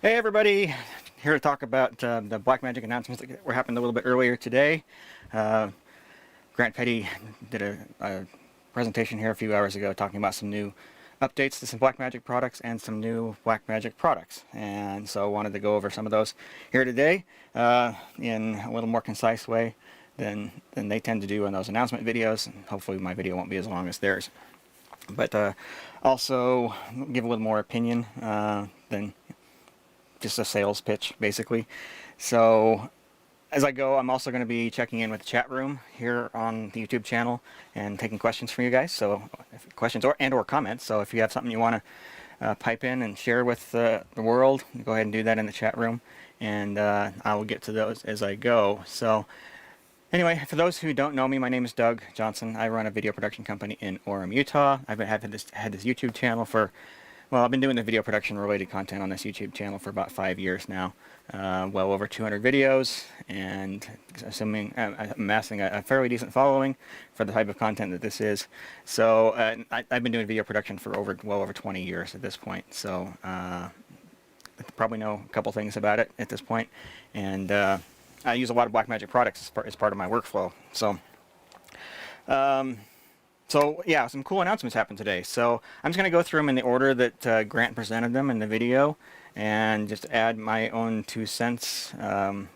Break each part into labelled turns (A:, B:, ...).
A: Hey everybody, here to talk about the Blackmagic announcements that were happened a little bit earlier today. Uh, Grant Petty did a presentation here a few hours ago talking about some new updates to some Blackmagic products and some new Blackmagic products, and so I wanted to go over some of those here today in a little more concise way than they tend to do in those announcement videos, and hopefully my video won't be as long as theirs. But also give a little more opinion than just a sales pitch, basically. So as I go, I'm also going to be checking in with the chat room here on the YouTube channel and taking questions from you guys. So questions or comments. So if you have something you want to pipe in and share with the world, go ahead and do that in the chat room, and I will get to those as I go. So anyway, for those who don't know me, my name is Doug Johnson. I run a video production company in Orem, Utah. I've had this YouTube channel for, well, I've been doing the video production related content on this YouTube channel for about 5 years now. Well over 200 videos, and assuming amassing a fairly decent following for the type of content that this is. So I've been doing video production for well over 20 years at this point. So I probably know a couple things about it at this point, and I use a lot of Blackmagic products as part of my workflow. So yeah, some cool announcements happened today. So I'm just going to go through them in the order that Grant presented them in the video, and just add my own 2 cents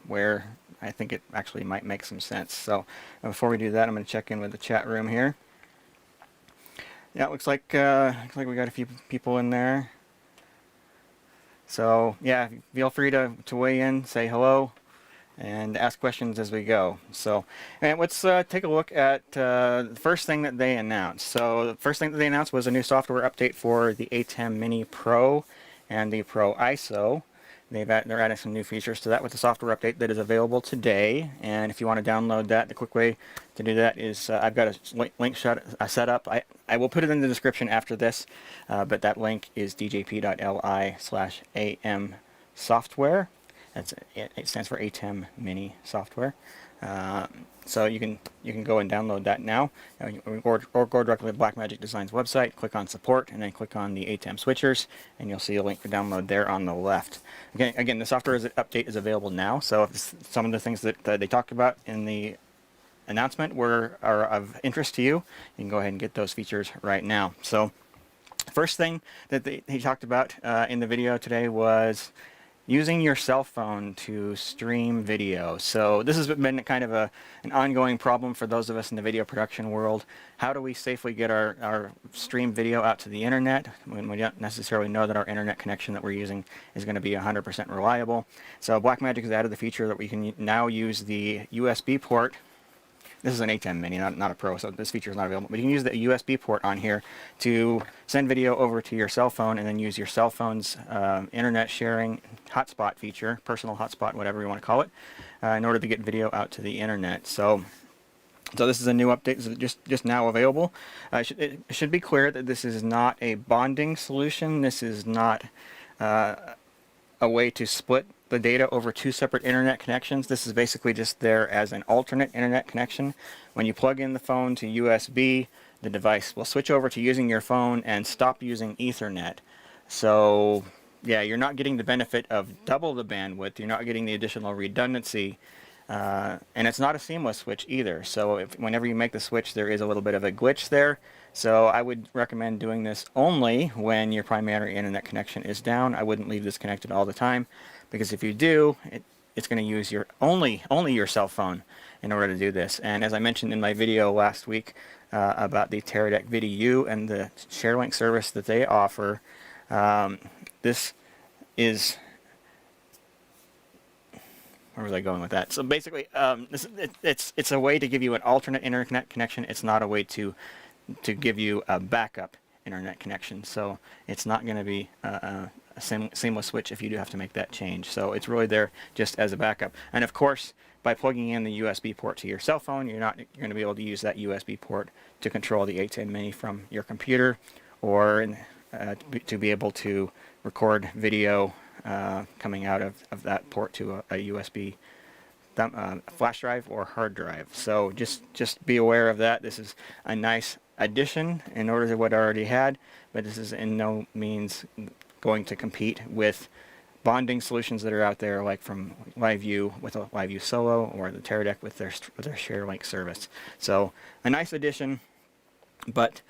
A: where I think it actually might make some sense. So before we do that, I'm going to check in with the chat room here. Yeah, it looks like we got a few people in there. So yeah, feel free to weigh in, say hello, and ask questions as we go. So, and let's take a look at the first thing that they announced. So the first thing that they announced was a new software update for the ATEM Mini Pro and the Pro ISO. They're adding some new features to that with the software update that is available today. And if you want to download that, the quick way to do that is I've got a link set up. I will put it in the description after this, but that link is djp.li/am software. It stands for ATEM Mini Software. So you can go and download that now, or go directly to Blackmagic Design's website, click on support, and then click on the ATEM switchers, and you'll see a link for download there on the left. Again, the software update is available now. So if some of the things that they talked about in the announcement are of interest to you, you can go ahead and get those features right now. So first thing that he talked about in the video today was using your cell phone to stream video. So this has been kind of an ongoing problem for those of us in the video production world. How do we safely get our stream video out to the internet when we don't necessarily know that our internet connection that we're using is going to be 100% reliable? So Blackmagic has added the feature that we can now use the USB port. This is an ATEM Mini, not a Pro, so this feature is not available. But you can use the USB port on here to send video over to your cell phone, and then use your cell phone's internet sharing hotspot feature, personal hotspot, whatever you want to call it, in order to get video out to the internet. So this is a new update. This is just now available. It should be clear that this is not a bonding solution. This is not a way to split the data over 2 separate internet connections. This is basically just there as an alternate internet connection. When you plug in the phone to USB, the device will switch over to using your phone and stop using Ethernet. So yeah, you're not getting the benefit of double the bandwidth. You're not getting the additional redundancy. And it's not a seamless switch either. So whenever you make the switch, there is a little bit of a glitch there. So I would recommend doing this only when your primary internet connection is down. I wouldn't leave this connected all the time, because if you do, it's going to use only your cell phone in order to do this. And as I mentioned in my video last week about the Teradek VidiU and the ShareLink service that they offer, this is, where was I going with that? So basically, it's a way to give you an alternate internet connection. It's not a way to give you a backup internet connection. So it's not going to be a seamless switch if you do have to make that change. So it's really there just as a backup. And of course, by plugging in the USB port to your cell phone, you're going to be able to use that USB port to control the ATEM Mini from your computer, or to be able to record video coming out of that port to a USB flash drive or hard drive. So just be aware of that. This is a nice addition in order to what I already had, but this is in no means going to compete with bonding solutions that are out there, like from LiveView with a LiveView Solo, or the Teradek with their share link service. So a nice addition, but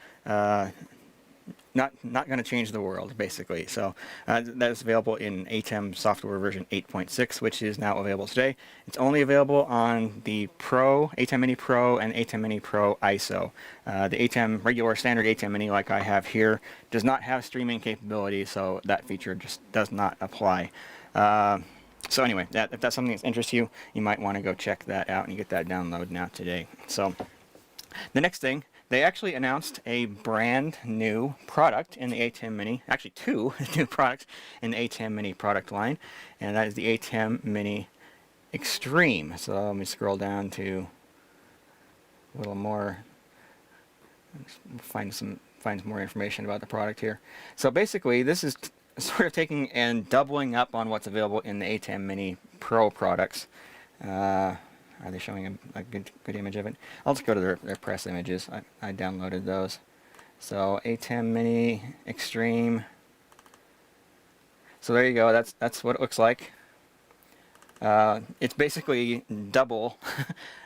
A: not going to change the world, basically. So that is available in ATEM software version 8.6, which is now available today. It's only available on the Pro, ATEM Mini Pro, and ATEM Mini Pro ISO. The ATEM regular standard ATEM Mini, like I have here, does not have streaming capability, so that feature just does not apply. So anyway, if that's something that interests you, you might want to go check that out and get that download now today. So the next thing, they actually announced a brand new product in the ATEM Mini, actually two new products in the ATEM Mini product line, and that is the ATEM Mini Extreme. So let me scroll down to a little more, find some more information about the product here. So basically, this is sort of taking and doubling up on what's available in the ATEM Mini Pro products. Are they showing a good image of it? I'll just go to their press images. I downloaded those. So ATEM Mini Extreme. So there you go. That's what it looks like. It's basically double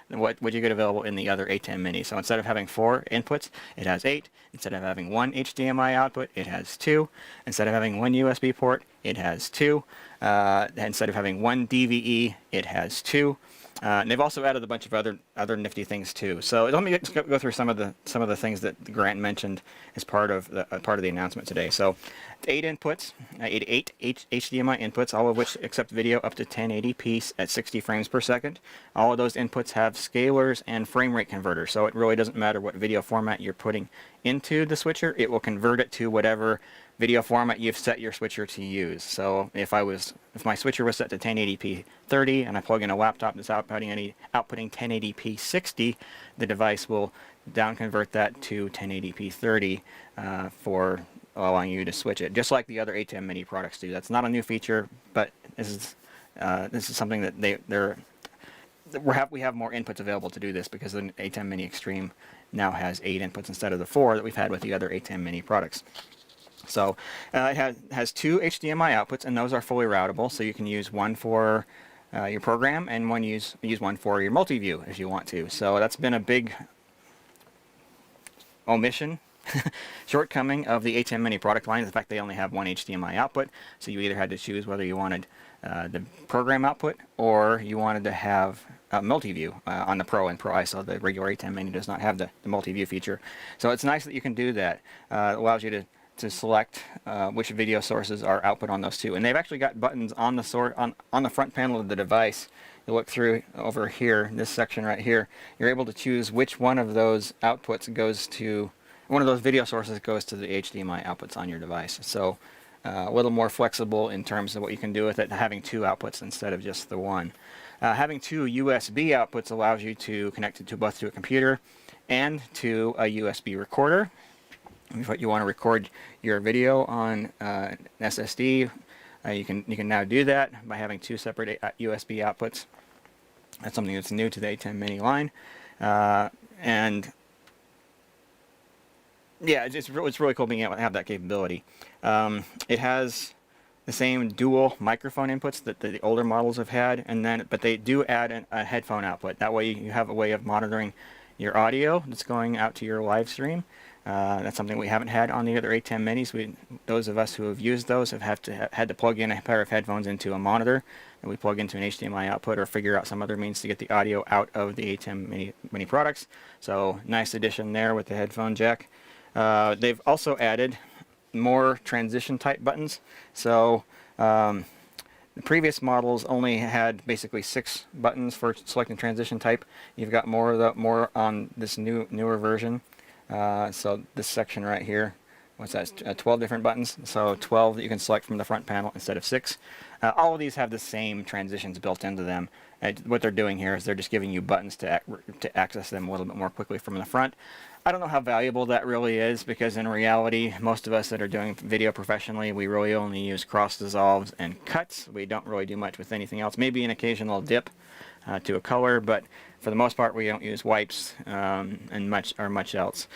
A: what you get available in the other ATEM Mini. So instead of having 4 inputs, it has 8. Instead of having 1 HDMI output, it has 2. Instead of having 1 USB port, it has 2. Instead of having 1 DVE, it has 2. And they've also added a bunch of other nifty things too. So let me go through some of the things that Grant mentioned as part of the announcement today. So 8 inputs, 8 HDMI inputs, all of which accept video up to 1080p at 60 frames per second. All of those inputs have scalers and frame rate converters, so it really doesn't matter what video format you're putting into the switcher. It will convert it to whatever video format you've set your switcher to use. So if my switcher was set to 1080p 30 and I plug in a laptop that's outputting 1080p 60, the device will down convert that to 1080p 30 for allowing you to switch it, just like the other ATEM Mini products do. That's not a new feature, but this is something that we have more inputs available to do this, because the ATEM Mini Extreme now has 8 inputs instead of the 4 that we've had with the other ATEM Mini products. So it has 2 HDMI outputs, and those are fully routable, so you can use one for your program and use one for your multi-view if you want to. So that's been a big omission, shortcoming of the ATEM Mini product line. The fact they only have 1 HDMI output, so you either had to choose whether you wanted the program output or you wanted to have multi-view on the Pro and Pro ISO. The regular ATEM Mini does not have the multi-view feature. So it's nice that you can do that. It allows you to select which video sources are output on those two. And they've actually got buttons on the front panel of the device. You look through over here, this section right here, you're able to choose which one of those outputs goes to, one of those video sources goes to the HDMI outputs on your device. So a little more flexible in terms of what you can do with it, having 2 outputs instead of just the 1. Having 2 USB outputs allows you to connect it both to a computer and to a USB recorder. If you want to record your video on an SSD, you can now do that by having 2 separate USB outputs. That's something that's new to the ATEM Mini line, and yeah, it's really cool being able to have that capability. It has the same dual microphone inputs that the older models have had, but they do add a headphone output. That way you have a way of monitoring your audio that's going out to your live stream. That's something we haven't had on the other ATEM Minis. Those of us who have used those have had to plug in a pair of headphones into a monitor, and we plug into an HDMI output or figure out some other means to get the audio out of the ATEM Mini products. So nice addition there with the headphone jack. They've also added more transition type buttons. So the previous models only had basically 6 buttons for selecting transition type. You've got more on this newer version. So this section right here, what's that? 12 different buttons. So 12 that you can select from the front panel instead of 6. All of these have the same transitions built into them. What they're doing here is they're just giving you buttons to access them a little bit more quickly from the front. I don't know how valuable that really is, because in reality, most of us that are doing video professionally, we really only use cross dissolves and cuts. We don't really do much with anything else. Maybe an occasional dip to a color, but for the most part, we don't use wipes and much else.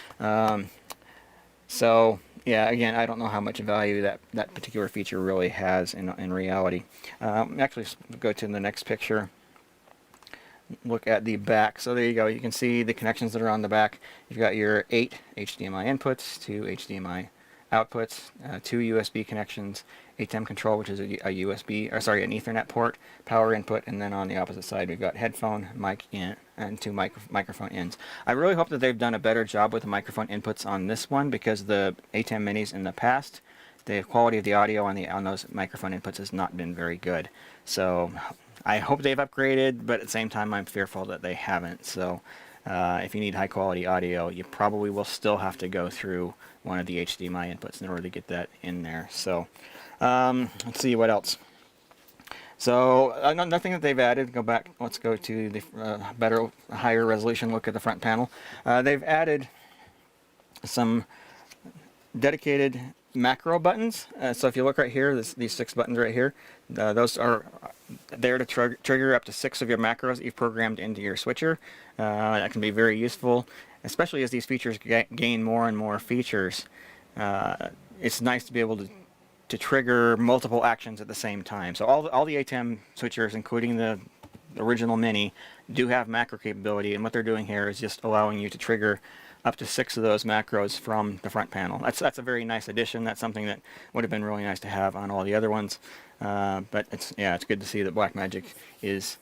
A: So yeah, again, I don't know how much value that particular feature really has in reality. Actually, go to the next picture. Look at the back. So there you go. You can see the connections that are on the back. You've got your 8 HDMI inputs, 2 HDMI outputs, 2 USB connections, ATEM control, which is a USB, or sorry, an Ethernet port, power input, and then on the opposite side we've got headphone, mic in, and 2 microphone ins. I really hope that they've done a better job with the microphone inputs on this one, because the ATEM Minis in the past, the quality of the audio on those microphone inputs has not been very good. So I hope they've upgraded, but at the same time I'm fearful that they haven't. So if you need high quality audio, you probably will still have to go through one of the HDMI inputs in order to get that in there. So let's see what else. So nothing that they've added. Go back. Let's go to the better, higher resolution look at the front panel. They've added some dedicated macro buttons. So if you look right here, these 6 buttons right here, those are there to trigger up to 6 of your macros that you've programmed into your switcher. That can be very useful, especially as these features gain more and more features. It's nice to be able to trigger multiple actions at the same time. So all the ATEM switchers, including the original Mini, do have macro capability, and what they're doing here is just allowing you to trigger up to 6 of those macros from the front panel. That's a very nice addition. That's something that would have been really nice to have on all the other ones. But it's good to see that Blackmagic is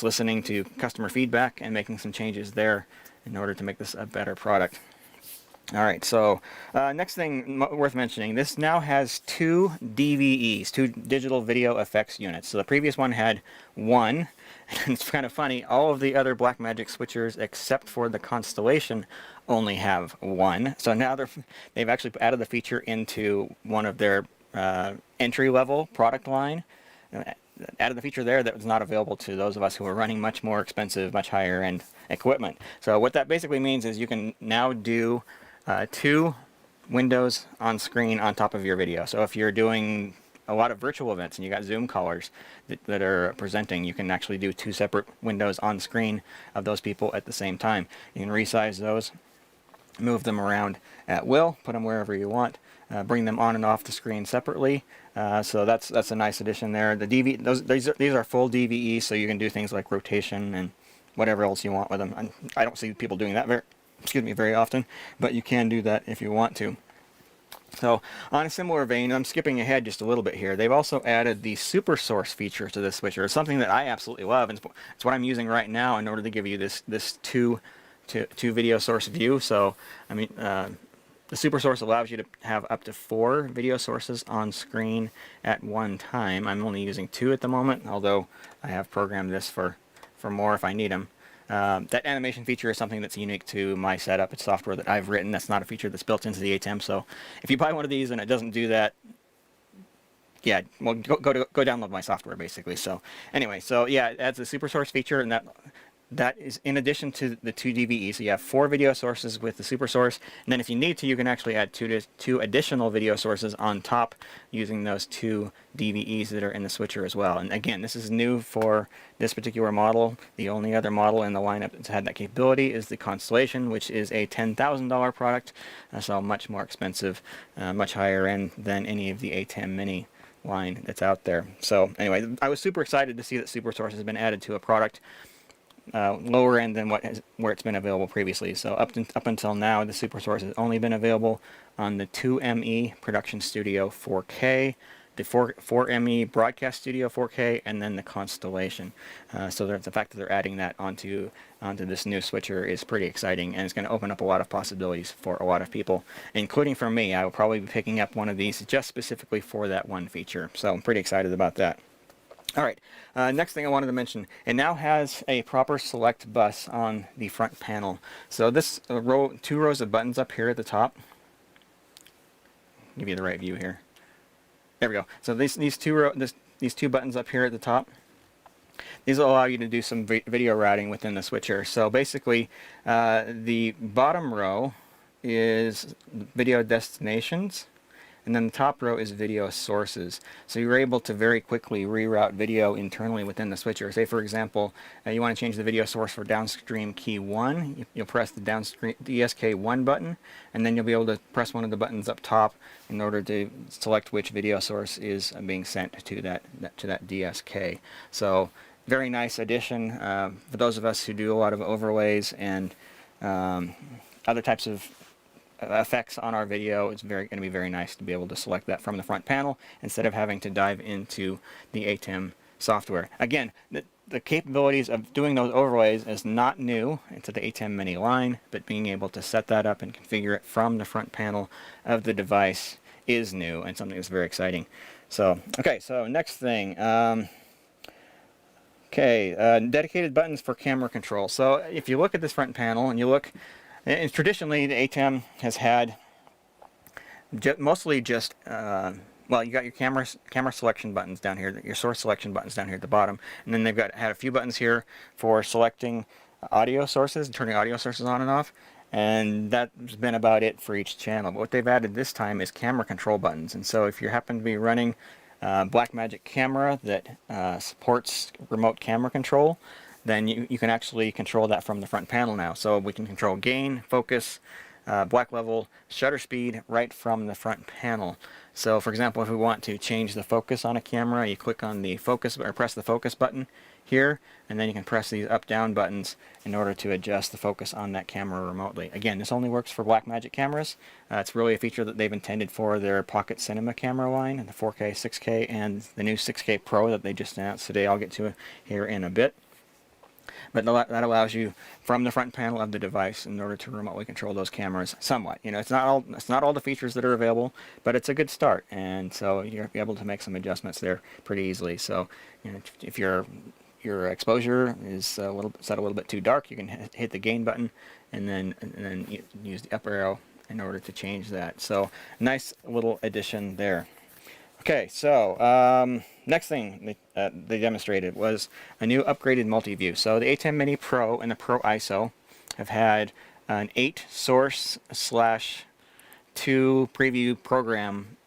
A: listening to customer feedback and making some changes there in order to make this a better product. All right, so next thing worth mentioning, this now has 2 DVEs, 2 digital video effects units. So the previous one had 1, and it's kind of funny, all of the other Blackmagic switchers except for the Constellation only have 1. So now they've actually added the feature into one of their entry-level product line. Added the feature there that was not available to those of us who are running much more expensive, much higher end equipment. So what that basically means is you can now do 2 windows on screen on top of your video. So if you're doing a lot of virtual events and you got Zoom callers that are presenting, you can actually do 2 separate windows on screen of those people at the same time. You can resize those, move them around at will, put them wherever you want, bring them on and off the screen separately. So that's a nice addition there. The these are full DVEs, so you can do things like rotation and whatever else you want with them. And I don't see people doing that very often, but you can do that if you want to. So on a similar vein, I'm skipping ahead just a little bit here. They've also added the super source feature to this switcher. It's something that I absolutely love, and it's what I'm using right now in order to give you this two video source view. So I mean, the super source allows you to have up to 4 video sources on screen at one time. I'm only using 2 at the moment, although I have programmed this for more if I need them. That animation feature is something that's unique to my setup. It's software that I've written. That's not a feature that's built into the ATEM. So if you buy one of these and it doesn't do that, yeah, well, go download my software basically. So anyway, so yeah, it adds a super source feature, and that is in addition to the 2 DVEs. So you have 4 video sources with the super source, and then if you need to, you can actually add 2 additional video sources on top using those 2 DVEs that are in the switcher as well. And again, this is new for this particular model. The only other model in the lineup that's had that capability is the Constellation, which is a $10,000 product, so much more expensive, much higher end than any of the ATEM Mini line that's out there. So anyway, I was super excited to see that super source has been added to a product lower end than where it's been available previously. So up until now, the super source has only been available on the 2ME Production Studio 4K, the 4ME Broadcast Studio 4K, and then the Constellation. So the fact that they're adding that onto this new switcher is pretty exciting, and it's going to open up a lot of possibilities for a lot of people, including for me. I will probably be picking up one of these just specifically for that one feature. So I'm pretty excited about that. All right, next thing I wanted to mention, it now has a proper select bus on the front panel. So this 2 rows of buttons up here at the top. Give you the right view here. There we go. So these 2 buttons up here at the top, these will allow you to do some video routing within the switcher. So basically, the bottom row is video destinations. and then the top row is video sources. So you're able to very quickly reroute video internally within the switcher. Say, for example, you want to change the video source for downstream key 1. You'll press the downstream DSK1 button, and then you'll be able to press one of the buttons up top in order to select which video source is being sent to that DSK. So very nice addition for those of us who do a lot of overlays and other types of effects on our video. It's going to be very nice to be able to select that from the front panel instead of having to dive into the ATEM software. Again, the capabilities of doing those overlays is not new into the ATEM Mini line, but being able to set that up and configure it from the front panel of the device is new and something that's very exciting. So, okay, so next thing. Dedicated buttons for camera control. So if you look at this front panel and you look, and traditionally the ATEM has had mostly just, well, you got your camera selection buttons down here, your source selection buttons down here at the bottom, and then they've had a few buttons here for selecting audio sources and turning audio sources on and off, and that's been about it for each channel. But what they've added this time is camera control buttons, and so if you happen to be running Blackmagic camera that supports remote camera control, then you can actually control that from the front panel now. So we can control gain, focus, black level, shutter speed right from the front panel. So for example, if we want to change the focus on a camera, you click on the focus or press the focus button here, and then you can press these up down buttons in order to adjust the focus on that camera remotely. Again, this only works for Blackmagic cameras. It's really a feature that they've intended for their Pocket Cinema camera line, the 4K, 6K, and the new 6K Pro that they just announced today. I'll get to here in a bit. But that allows you from the front panel of the device in order to remotely control those cameras somewhat. You know, it's not all the features that are available, but it's a good start, and so you're able to make some adjustments there pretty easily. So, you know, if your exposure is set a little bit too dark, you can hit the gain button and then use the up arrow in order to change that. So nice little addition there. Okay, so next thing they demonstrated was a new upgraded multi-view. So the ATEM Mini Pro and the Pro ISO have had an 8 source / 2 preview program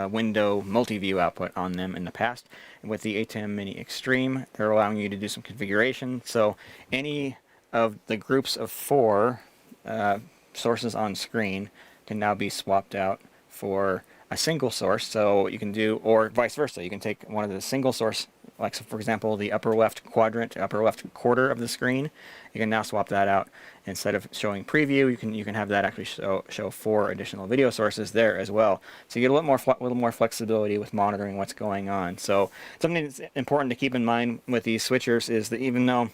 A: window multi-view output on them in the past. And with the ATEM Mini Extreme, they're allowing you to do some configuration. So any of the groups of 4 sources on screen can now be swapped out for a single source. So you can do, or vice versa, you can take one of the single source, like so for example the upper left quadrant, upper left quarter of the screen, you can now swap that out. Instead of showing preview, you can have that actually show 4 additional video sources there as well. So you get a little more flexibility with monitoring what's going on. So something that's important to keep in mind with these switchers is that even though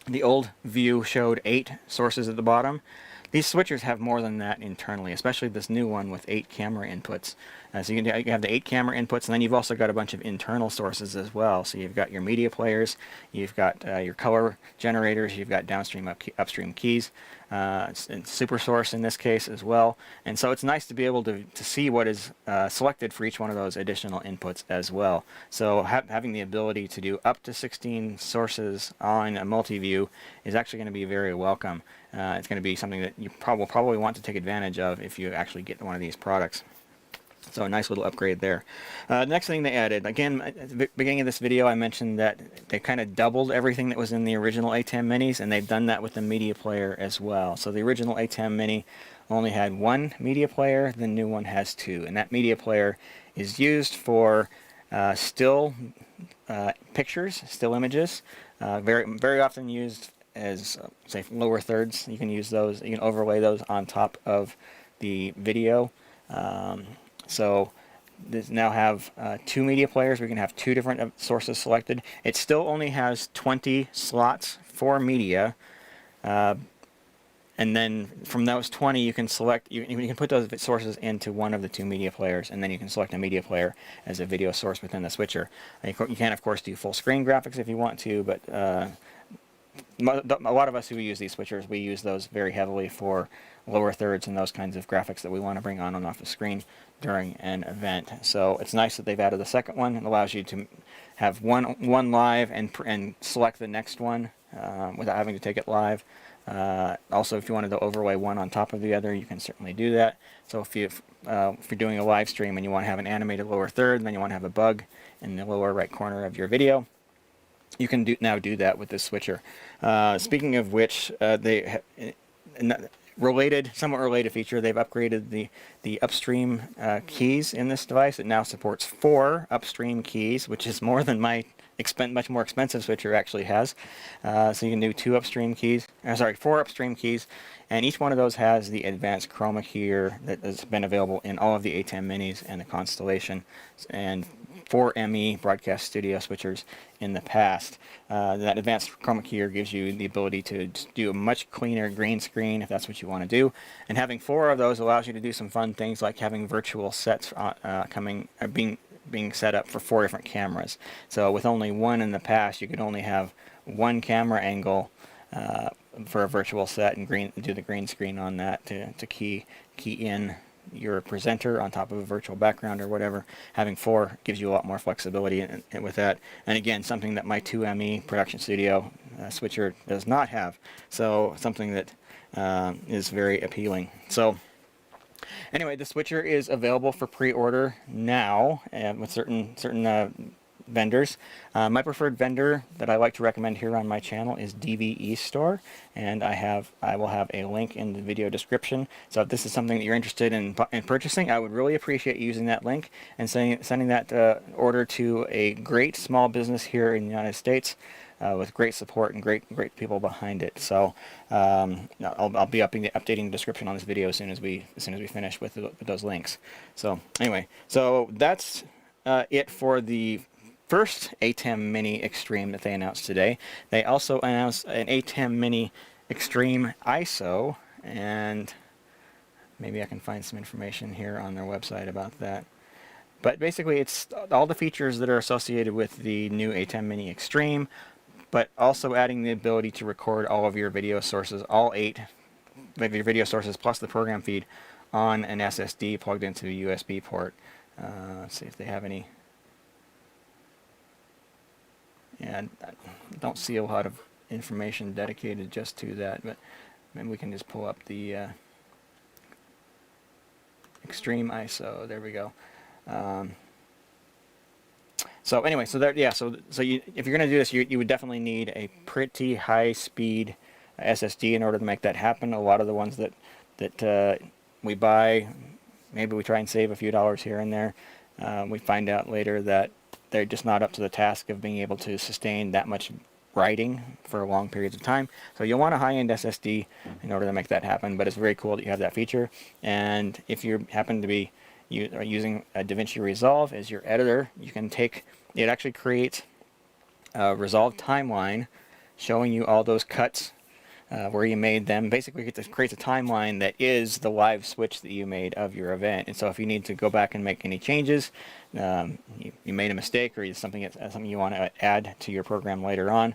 A: the old view showed 8 sources at the bottom, these switchers have more than that internally, especially this new one with 8 camera inputs. So you have the 8 camera inputs, and then you've also got a bunch of internal sources as well. So you've got your media players, you've got your color generators, you've got downstream, upstream keys, and super source in this case as well. And so it's nice to be able to see what is selected for each one of those additional inputs as well. So having the ability to do up to 16 sources on a multi-view is actually going to be very welcome. It's going to be something that you probably want to take advantage of if you actually get one of these products. So a nice little upgrade there. Next thing they added, again, at the beginning of this video I mentioned that they kind of doubled everything that was in the original ATEM Minis, and they've done that with the media player as well. So the original ATEM Mini only had 1 media player, the new one has 2, and that media player is used for still pictures, still images, very often used as say lower thirds. You can use those, you can overlay those on top of the video. So this now have 2 media players. We can have 2 different sources selected. It still only has 20 slots for media, and then from those 20 you can select, you can put those sources into one of the 2 media players, and then you can select a media player as a video source within the switcher. You can of course do full screen graphics if you want to, but a lot of us who use these switchers, we use those very heavily for lower thirds and those kinds of graphics that we want to bring on and off the screen during an event. So it's nice that they've added the second one. It allows you to have one live and select the next one without having to take it live. Also, if you wanted to overlay one on top of the other, you can certainly do that. So if you're doing a live stream and you want to have an animated lower third, and then you want to have a bug in the lower right corner of your video, you can now do that with this switcher. Speaking of which, somewhat related feature, they've upgraded the upstream keys in this device. It now supports 4 upstream keys, which is more than my much more expensive switcher actually has. So you can do 4 upstream keys, and each one of those has the advanced chroma keyer that has been available in all of the ATEM Minis and the Constellation, and 4 ME broadcast studio switchers in the past. That advanced chroma keyer gives you the ability to do a much cleaner green screen if that's what you want to do, and having 4 of those allows you to do some fun things like having virtual sets being set up for 4 different cameras. So with only one in the past, you could only have one camera angle for a virtual set and do the green screen on that to key in your presenter on top of a virtual background or whatever. Having 4 gives you a lot more flexibility with that. And again, something that my 2ME production studio switcher does not have. So something that is very appealing. So anyway, the switcher is available for pre-order now with certain vendors. My preferred vendor that I like to recommend here on my channel is DVE Store, and I will have a link in the video description. So if this is something that you're interested in purchasing, I would really appreciate using that link and sending that order to a great small business here in the United States. With great support and great people behind it. So I'll be updating the description on this video as soon as we finish with those links. So anyway, so that's it for the first ATEM Mini Extreme that they announced today. They also announced an ATEM Mini Extreme ISO, and maybe I can find some information here on their website about that. But basically, it's all the features that are associated with the new ATEM Mini Extreme, but also adding the ability to record all of your video sources, all 8 of your video sources plus the program feed, on an SSD plugged into a USB port. Let's see if they have any. Yeah, I don't see a lot of information dedicated just to that, but maybe we can just pull up the Extreme ISO. There we go. So anyway, so there, yeah, so if you're going to do this, you would definitely need a pretty high-speed SSD in order to make that happen. A lot of the ones that we buy, maybe we try and save a few dollars here and there. We find out later that they're just not up to the task of being able to sustain that much writing for long periods of time. So you'll want a high-end SSD in order to make that happen. But it's very cool that you have that feature. And if you happen to be using a Davinci Resolve as your editor, you can it actually creates a Resolve timeline showing you all those cuts where you made them. Basically, it creates a timeline that is the live switch that you made of your event. And so if you need to go back and make any changes, you made a mistake, or something you want to add to your program later on,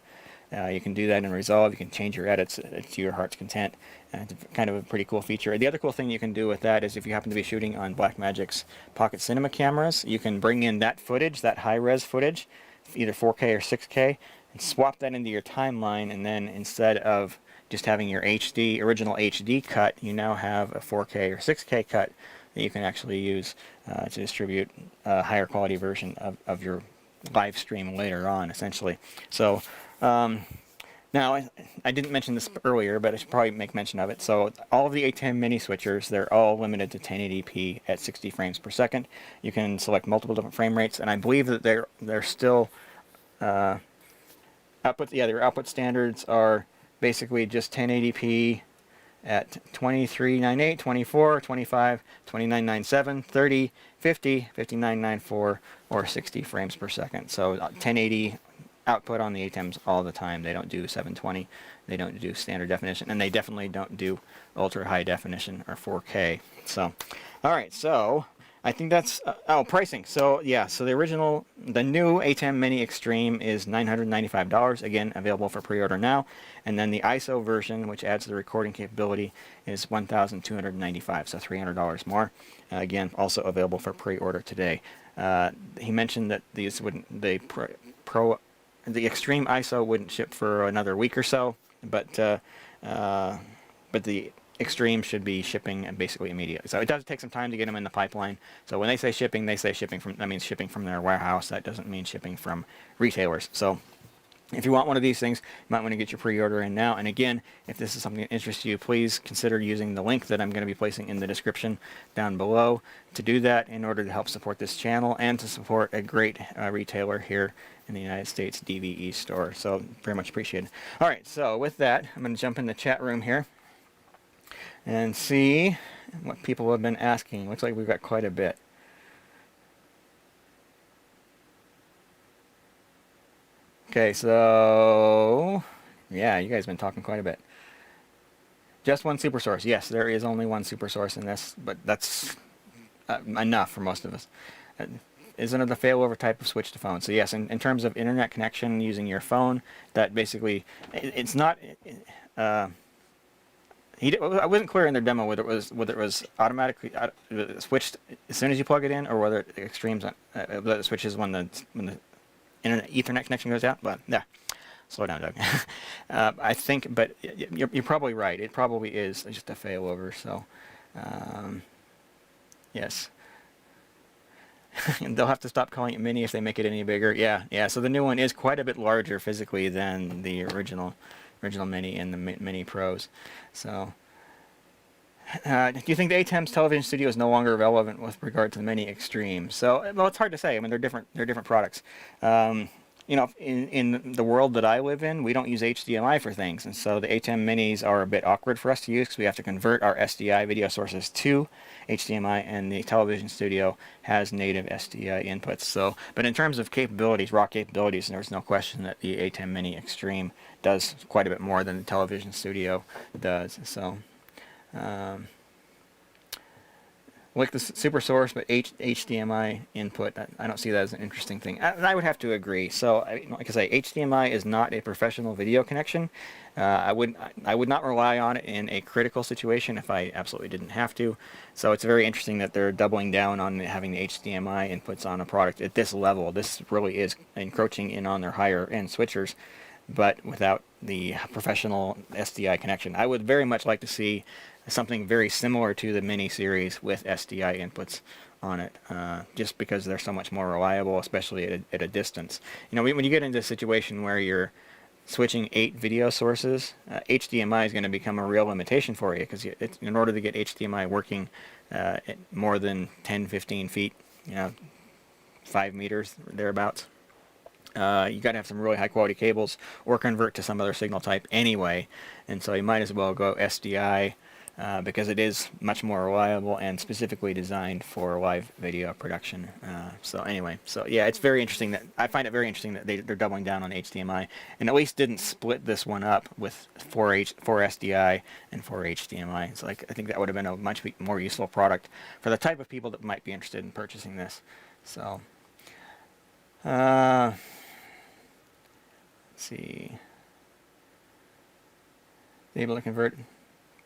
A: you can do that in Resolve. You can change your edits to your heart's content. It's kind of a pretty cool feature. The other cool thing you can do with that is if you happen to be shooting on Blackmagic's Pocket Cinema cameras, you can bring in that footage, that high-res footage, either 4K or 6K, and swap that into your timeline, and then instead of just having your original HD cut, you now have a 4K or 6K cut that you can actually use to distribute a higher quality version of your live stream later on, essentially. So now, I didn't mention this earlier, but I should probably make mention of it. So all of the ATEM Mini switchers, they're all limited to 1080p at 60 frames per second. You can select multiple different frame rates, and I believe that they're still their output standards are basically just 1080p at 2398, 24, 25, 2997, 30, 50, 5994, or 60 frames per second. So 1080 output on the ATEMs all the time. They don't do 720, they don't do standard definition, and they definitely don't do ultra high definition or 4K. So, all right, so I think that's pricing. So yeah, so the new ATEM Mini Extreme is $995, again available for pre-order now, and then the ISO version, which adds the recording capability, is $1,295, so $300 more. Again, also available for pre-order today. He mentioned that these the Extreme ISO wouldn't ship for another week or so, but the Extreme should be shipping basically immediately. So it does take some time to get them in the pipeline. So when they say shipping from, that means shipping from their warehouse. That doesn't mean shipping from retailers. So if you want one of these things, you might want to get your pre-order in now. And again, if this is something that interests you, please consider using the link that I'm going to be placing in the description down below to do that in order to help support this channel and to support a great retailer here in the United States, DVE store. So very much appreciated. All right, so with that, I'm going to jump in the chat room here and see what people have been asking. Looks like we've got quite a bit. Okay, so yeah, you guys have been talking quite a bit. Just one super source. Yes, there is only one super source in this, but that's enough for most of us. Isn't it a failover type of switch to phone? So yes, in terms of internet connection using your phone, that basically, it's not. I wasn't clear in their demo whether it was automatically switched as soon as you plug it in, or whether it extremes whether it switches when the internet Ethernet connection goes out. But yeah, slow down, Doug. I think, but you're probably right. It probably is just a failover. So yes. And they'll have to stop calling it Mini if they make it any bigger. Yeah, yeah. So the new one is quite a bit larger physically than the original Mini and the Mini Pros. So, do you think the ATEM's television studio is no longer relevant with regard to the Mini Extreme? So, well, it's hard to say. I mean, they're different. They're different products. You know, in the world that I live in, we don't use HDMI for things, and so the ATEM Minis are a bit awkward for us to use because we have to convert our SDI video sources to HDMI, and the television studio has native SDI inputs. So, but in terms of capabilities, raw capabilities, there's no question that the ATEM Mini Extreme does quite a bit more than the television studio does. So, like the super source, but HDMI input, I don't see that as an interesting thing. And I would have to agree. So, like I say, HDMI is not a professional video connection. I would not rely on it in a critical situation if I absolutely didn't have to. So it's very interesting that they're doubling down on having the HDMI inputs on a product at this level. This really is encroaching in on their higher end switchers, but without the professional SDI connection. I would very much like to see something very similar to the Mini series with SDI inputs on it, just because they're so much more reliable, especially at a distance. You know, when you get into a situation where you're switching 8 video sources, HDMI is going to become a real limitation for you, because in order to get HDMI working at more than 10-15 feet, you know, 5 meters thereabouts, you got to have some really high quality cables or convert to some other signal type anyway, and so you might as well go SDI, because it is much more reliable and specifically designed for live video production. So anyway, so yeah, it's very interesting that I find it very interesting that they're doubling down on HDMI, and at least didn't split this one up with 4 SDI and 4 HDMI. So like, I think that would have been a much more useful product for the type of people that might be interested in purchasing this. So let's see, able to convert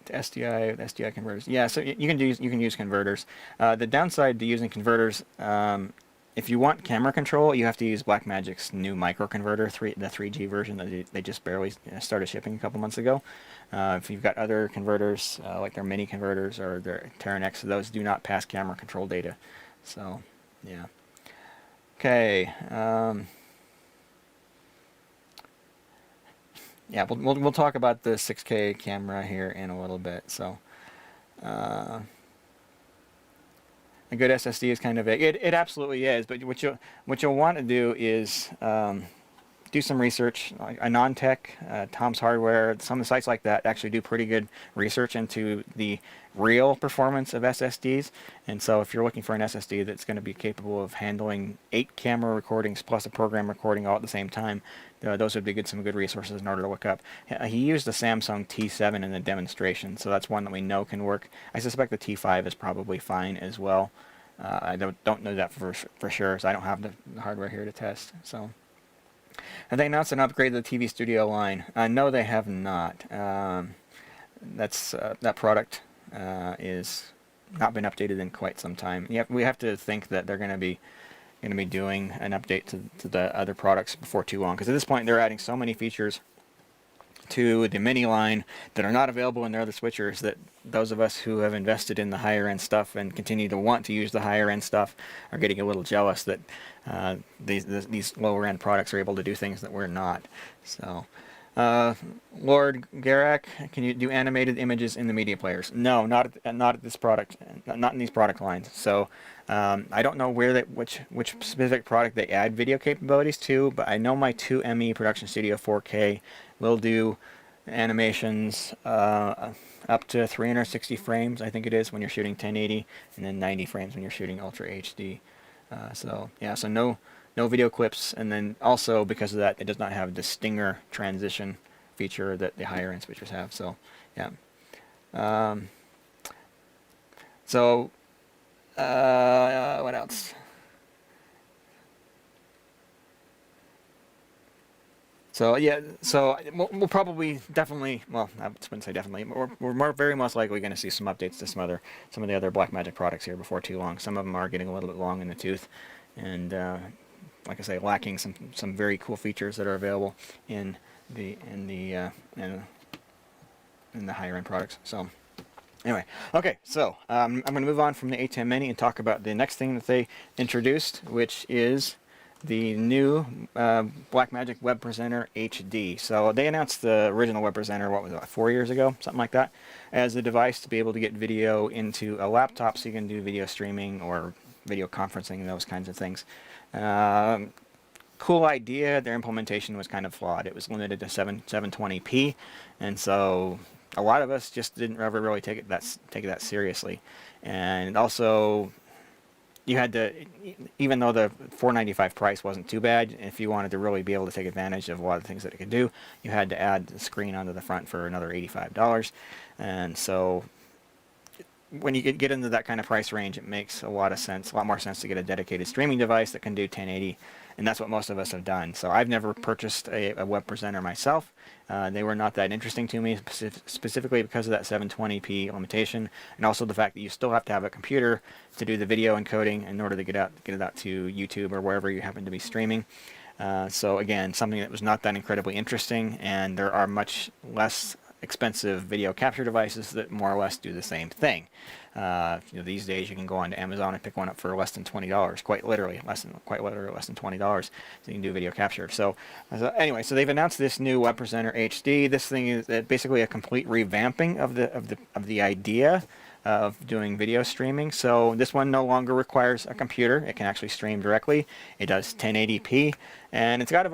A: to SDI with SDI converters. Yeah, so you can use converters. The downside to using converters, if you want camera control, you have to use Blackmagic's new micro converter, the 3G version that they just barely started shipping a couple months ago. If you've got other converters, like their Mini converters or their Terranex, those do not pass camera control data. So, yeah. Okay. Yeah, we'll talk about the 6K camera here in a little bit. So, a good SSD is kind of vague. It absolutely is. But what you'll want to do is do some research. Like AnonTech, Tom's Hardware, some of the sites like that actually do pretty good research into the real performance of SSDs. And so if you're looking for an SSD that's going to be capable of handling 8 camera recordings plus a program recording all at the same time, those would be some good resources in order to look up. He used the Samsung T7 in the demonstration, so that's one that we know can work. I suspect the T5 is probably fine as well. I don't know that for sure, so I don't have the hardware here to test. So. Have they announced an upgrade to the TV studio line? No, they have not. That product is not been updated in quite some time. We have to think that they're going to be going to be doing an update to the other products before too long, because at this point they're adding so many features to the Mini line that are not available in their other switchers, that those of us who have invested in the higher end stuff and continue to want to use the higher end stuff are getting a little jealous that these lower end products are able to do things that we're not. So Lord Garak, can you do animated images in the media players? No, not at this product, not in these product lines. So I don't know which specific product they add video capabilities to, but I know my 2ME Production Studio 4K will do animations up to 360 frames, I think it is, when you're shooting 1080, and then 90 frames when you're shooting Ultra HD. So yeah, so no video clips, and then also because of that, it does not have the stinger transition feature that the higher end switchers have. So yeah. What else? So yeah, so we'll probably definitely, well, I wouldn't say definitely, we're very most likely going to see some updates to some of the other Blackmagic products here before too long. Some of them are getting a little bit long in the tooth, and like I say, lacking some very cool features that are available in the higher end products. So anyway, okay, so I'm going to move on from the ATEM Mini and talk about the next thing that they introduced, which is the new Blackmagic Web Presenter HD. So they announced the original Web Presenter, what was it, 4 years ago, something like that, as a device to be able to get video into a laptop so you can do video streaming or video conferencing and those kinds of things. Cool idea. Their implementation was kind of flawed. It was limited to 720p, and so a lot of us just didn't ever really take it that seriously. And also, you had to, even though the $495 price wasn't too bad, if you wanted to really be able to take advantage of a lot of things that it could do, you had to add the screen onto the front for another $85. And so when you get into that kind of price range, it makes a lot more sense to get a dedicated streaming device that can do 1080, and that's what most of us have done. So I've never purchased a web presenter myself. They were not that interesting to me, specifically because of that 720p limitation, and also the fact that you still have to have a computer to do the video encoding in order to get it out to YouTube or wherever you happen to be streaming. So again, something that was not that incredibly interesting, and there are much less expensive video capture devices that more or less do the same thing. These days you can go onto Amazon and pick one up for less than $20, quite literally less than $20, so you can do video capture. So anyway, so they've announced this new Web Presenter HD. This thing is basically a complete revamping of the idea of doing video streaming. So this one no longer requires a computer. It can actually stream directly. It does 1080p, and it's got a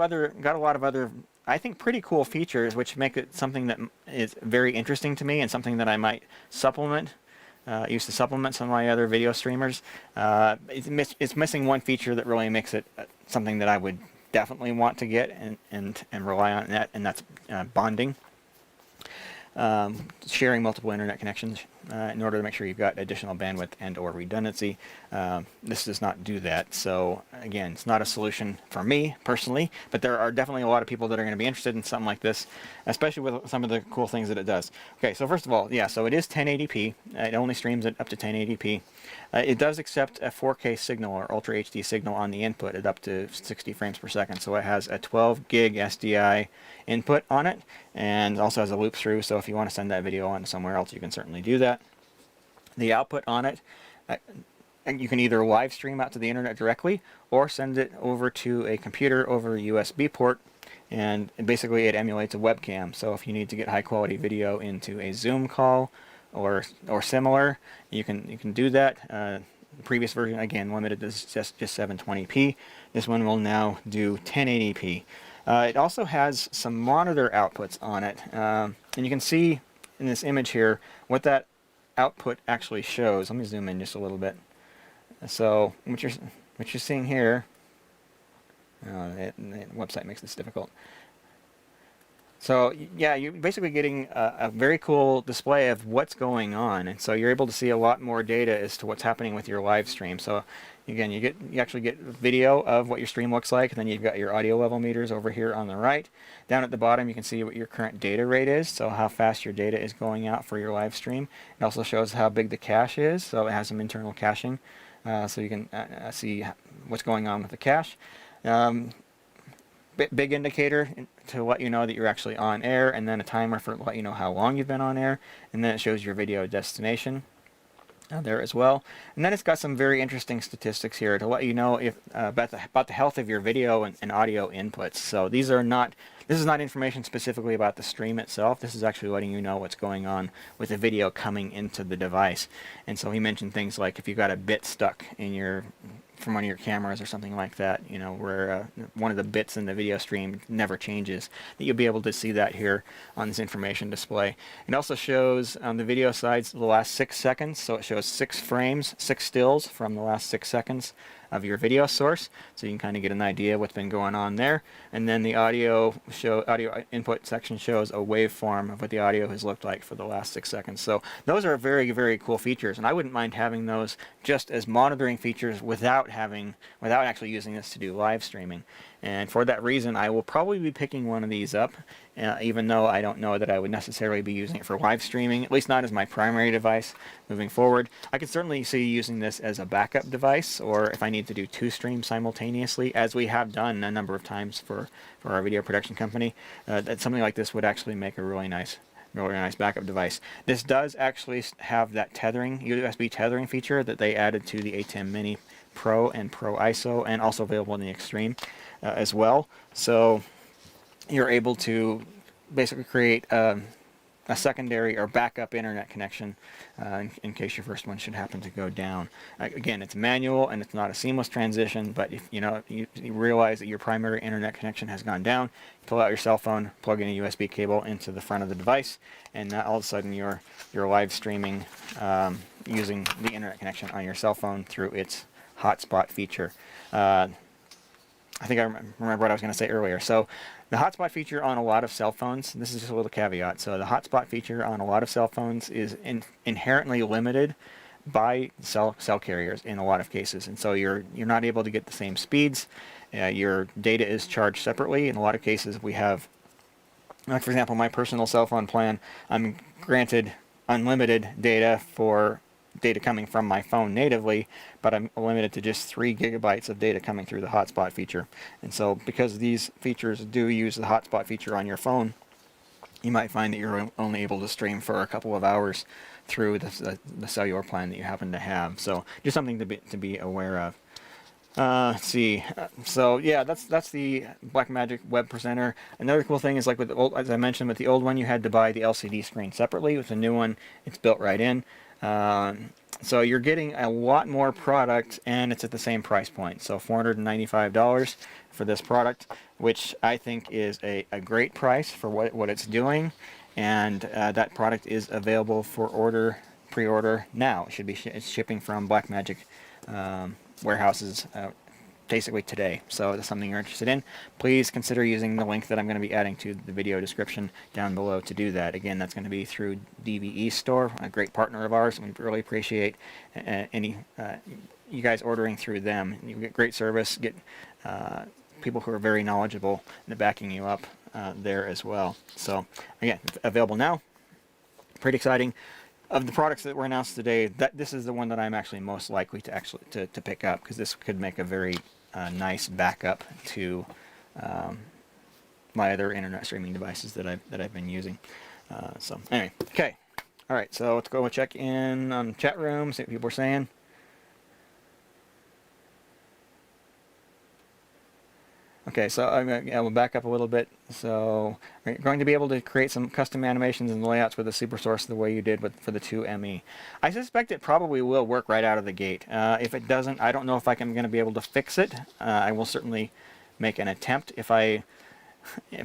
A: lot of other, I think, pretty cool features, which make it something that is very interesting to me and something that I might supplement. Used to supplement some of my other video streamers. It's missing one feature that really makes it something that I would definitely want to get and rely on that, and that's bonding. Sharing multiple internet connections in order to make sure you've got additional bandwidth and or redundancy. This does not do that. So again, it's not a solution for me personally, but there are definitely a lot of people that are going to be interested in something like this, especially with some of the cool things that it does. Okay, so first of all, yeah, so it is 1080p. It only streams it up to 1080p. It does accept a 4K signal or Ultra HD signal on the input at up to 60 frames per second. So it has a 12 gig SDI input on it, and also has a loop through, so if you want to send that video on somewhere else, you can certainly do that. The output on it, and you can either live stream out to the internet directly or send it over to a computer over a USB port, and basically it emulates a webcam. So if you need to get high quality video into a Zoom call or similar, you can do that. The previous version, again, limited to just 720p. This one will now do 1080p. It also has some monitor outputs on it, and you can see in this image here what that output actually shows. Let me zoom in just a little bit. So what you're seeing here, the website makes this difficult. So yeah, you're basically getting a very cool display of what's going on, and so you're able to see a lot more data as to what's happening with your live stream. So again, you actually get video of what your stream looks like, and then you've got your audio level meters over here on the right. Down at the bottom, you can see what your current data rate is, so how fast your data is going out for your live stream. It also shows how big the cache is, so it has some internal caching so you can see what's going on with the cache. Big indicator to let you know that you're actually on air, and then a timer for let you know how long you've been on air, and then it shows your video destination there as well. And then it's got some very interesting statistics here to let you know if about the health of your video and audio inputs. So this is not information specifically about the stream itself. This is actually letting you know what's going on with the video coming into the device. And so he mentioned things like if you got a bit stuck in from one of your cameras or something like that, you know, where one of the bits in the video stream never changes, that you'll be able to see that here on this information display. It also shows on the video sides the last 6 seconds, so it shows 6 frames, 6 stills from the last 6 seconds of your video source, so you can kind of get an idea of what's been going on there. And then the audio input section shows a waveform of what the audio has looked like for the last 6 seconds. So those are very, very cool features, and I wouldn't mind having those just as monitoring features without actually using this to do live streaming. And for that reason, I will probably be picking one of these up, even though I don't know that I would necessarily be using it for live streaming, at least not as my primary device moving forward. I could certainly see using this as a backup device, or if I need to do 2 streams simultaneously, as we have done a number of times for our video production company. That something like this would actually make a really nice backup device. This does actually have that USB tethering feature that they added to the ATEM Mini Pro and Pro ISO, and also available in the Extreme as well. So you're able to basically create a secondary or backup internet connection in case your first one should happen to go down. Again, it's manual and it's not a seamless transition, but if you realize that your primary internet connection has gone down, pull out your cell phone, plug in a USB cable into the front of the device, and all of a sudden you're live streaming using the internet connection on your cell phone through its hotspot feature. I think I remember what I was going to say earlier. So the hotspot feature on a lot of cell phones, this is just a little caveat, so the hotspot feature on a lot of cell phones is inherently limited by cell carriers in a lot of cases, and so you're not able to get the same speeds. Your data is charged separately. In a lot of cases we have, like for example, my personal cell phone plan, I'm granted unlimited data for data coming from my phone natively, but I'm limited to just 3 gigabytes of data coming through the hotspot feature. And so because these features do use the hotspot feature on your phone, you might find that you're only able to stream for a couple of hours through the cellular plan that you happen to have. So just something to be aware of. Let's see. So yeah, that's the Blackmagic Web Presenter. Another cool thing is, like with the old, as I mentioned, with the old one you had to buy the LCD screen separately. With the new one, it's built right in. So you're getting a lot more product, and it's at the same price point. So $495 for this product, which I think is a great price for what it's doing. And that product is available for pre-order now. It should be it's shipping from Blackmagic warehouses basically today. So if that's something you're interested in, please consider using the link that I'm going to be adding to the video description down below to do that. Again, that's going to be through DVE Store, a great partner of ours, and we really appreciate you guys ordering through them. You get great service, get people who are very knowledgeable and backing you up there as well. So again, it's available now. Pretty exciting. Of the products that were announced today, this is the one that I'm actually most likely to pick up, because this could make a very nice backup to my other internet streaming devices that I've been using. So anyway, okay, all right. So let's go check in on the chat room, see what people are saying. Okay, so I will back up a little bit. So we're going to be able to create some custom animations and layouts with the SuperSource the way you did for the 2ME. I suspect it probably will work right out of the gate. If it doesn't, I don't know if I'm going to be able to fix it. I will certainly make an attempt if I'm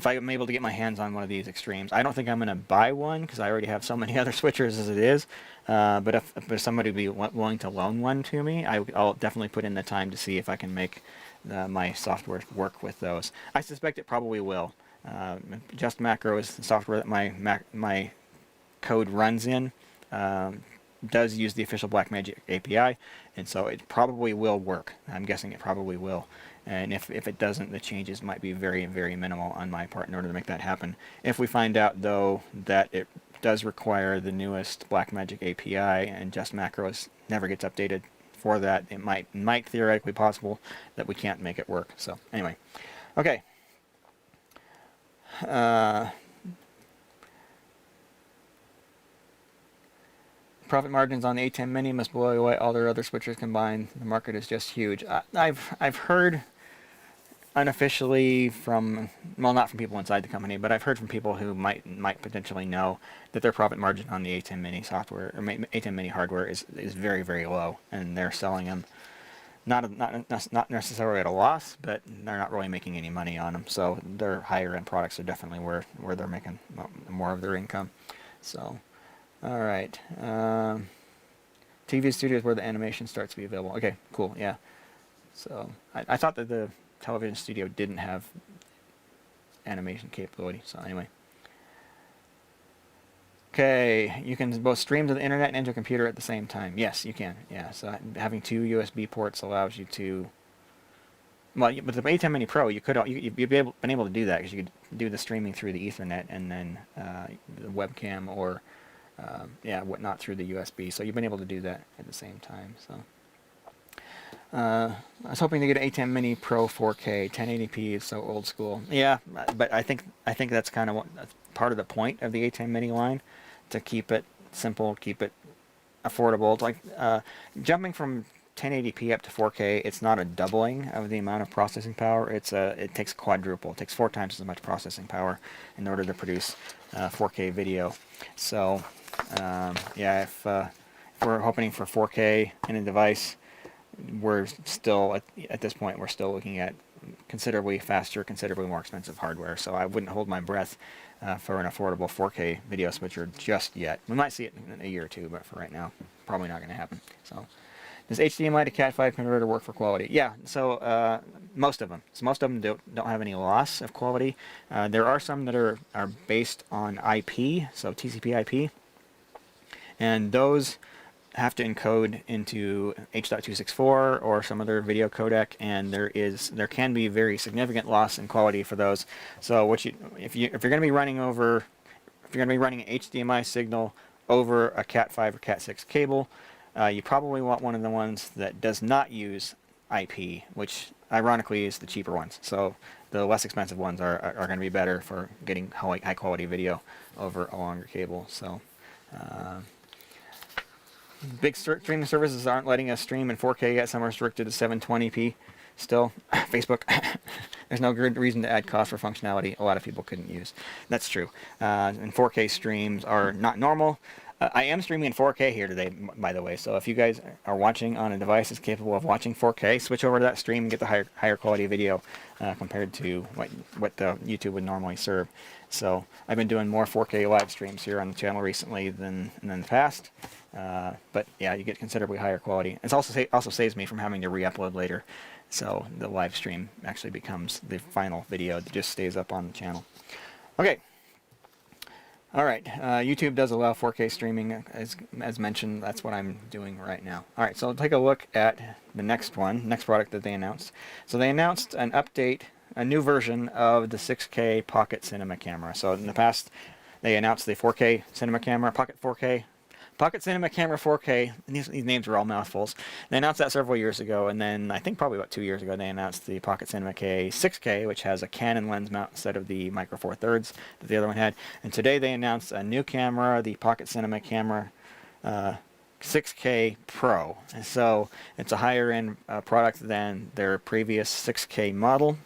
A: able to get my hands on one of these Extremes. I don't think I'm going to buy one because I already have so many other switchers as it is. But if somebody would be willing to loan one to me, I'll definitely put in the time to see if I can make my software work with those. I suspect it probably will. Just Macro is the software that my code runs in. Does use the official Blackmagic API, and so it probably will work. I'm guessing it probably will. And if it doesn't, the changes might be very, very minimal on my part in order to make that happen. If we find out, though, that it does require the newest Blackmagic API and Just Macros never gets updated for that, it might theoretically possible that we can't make it work. So anyway, okay. Profit margins on the ATEM Mini must blow away all their other switchers combined. The market is just huge. I've heard unofficially from, well, not from people inside the company, but I've heard from people who might potentially know that their profit margin on the ATEM Mini software or ATEM Mini hardware is very, very low, and they're selling them not necessarily at a loss, but they're not really making any money on them. So their higher end products are definitely where they're making more of their income. So. All right. TV studios where the animation starts to be available. Okay, cool. Yeah. So I thought that the television studio didn't have animation capability. So anyway. Okay, you can both stream to the internet and into a computer at the same time. Yes, you can. Yeah. So having 2 USB ports allows you to. Well, with the ATEM Mini Pro, you'd been able to do that because you could do the streaming through the Ethernet and then the webcam or whatnot through the USB. So you've been able to do that at the same time. So I was hoping to get an ATEM Mini Pro 4K. 1080p is so old school. Yeah, but I think that's kind of part of the point of the ATEM Mini line, to keep it simple, keep it affordable. It's like jumping from 1080p up to 4K. It's not a doubling of the amount of processing power. It takes quadruple. It takes 4 times as much processing power in order to produce 4K video. So if we're hoping for 4K in a device, we're still at this point we're still looking at considerably faster, considerably more expensive hardware. So I wouldn't hold my breath for an affordable 4K video switcher just yet. We might see it in a year or two, but for right now, probably not going to happen. So, does HDMI to Cat5 converter work for quality? Yeah. So most of them. So most of them don't have any loss of quality. There are some that are based on IP, so TCP/IP, and those have to encode into H.264 or some other video codec, and there can be very significant loss in quality for those. So if you're going to be running an HDMI signal over a Cat5 or Cat6 cable, you probably want one of the ones that does not use IP, which ironically is the cheaper ones. So the less expensive ones are going to be better for getting high quality video over a longer cable. So big streaming services aren't letting us stream in 4K yet. Some are restricted to 720p still. Facebook. There's no good reason to add cost for functionality a lot of people couldn't use. That's true. And 4K streams are not normal. I am streaming in 4K here today, by the way, so if you guys are watching on a device that's capable of watching 4K, switch over to that stream and get the higher quality video compared to what the YouTube would normally serve. So I've been doing more 4K live streams here on the channel recently than in the past, but yeah, you get considerably higher quality. It also saves me from having to re-upload later, so the live stream actually becomes the final video that just stays up on the channel. Okay. Alright, YouTube does allow 4K streaming, as mentioned. That's what I'm doing right now. Alright, so take a look at the next product that they announced. So they announced an update, a new version of the 6K Pocket Cinema camera. So in the past, they announced the 4K Cinema camera, Pocket 4K, Pocket Cinema Camera 4K, and these names are all mouthfuls. They announced that several years ago, and then I think probably about 2 years ago they announced the Pocket Cinema K 6K, which has a Canon lens mount instead of the Micro Four Thirds that the other one had. And today they announced a new camera, the Pocket Cinema Camera 6K Pro. And so it's a higher end product than their previous 6K model.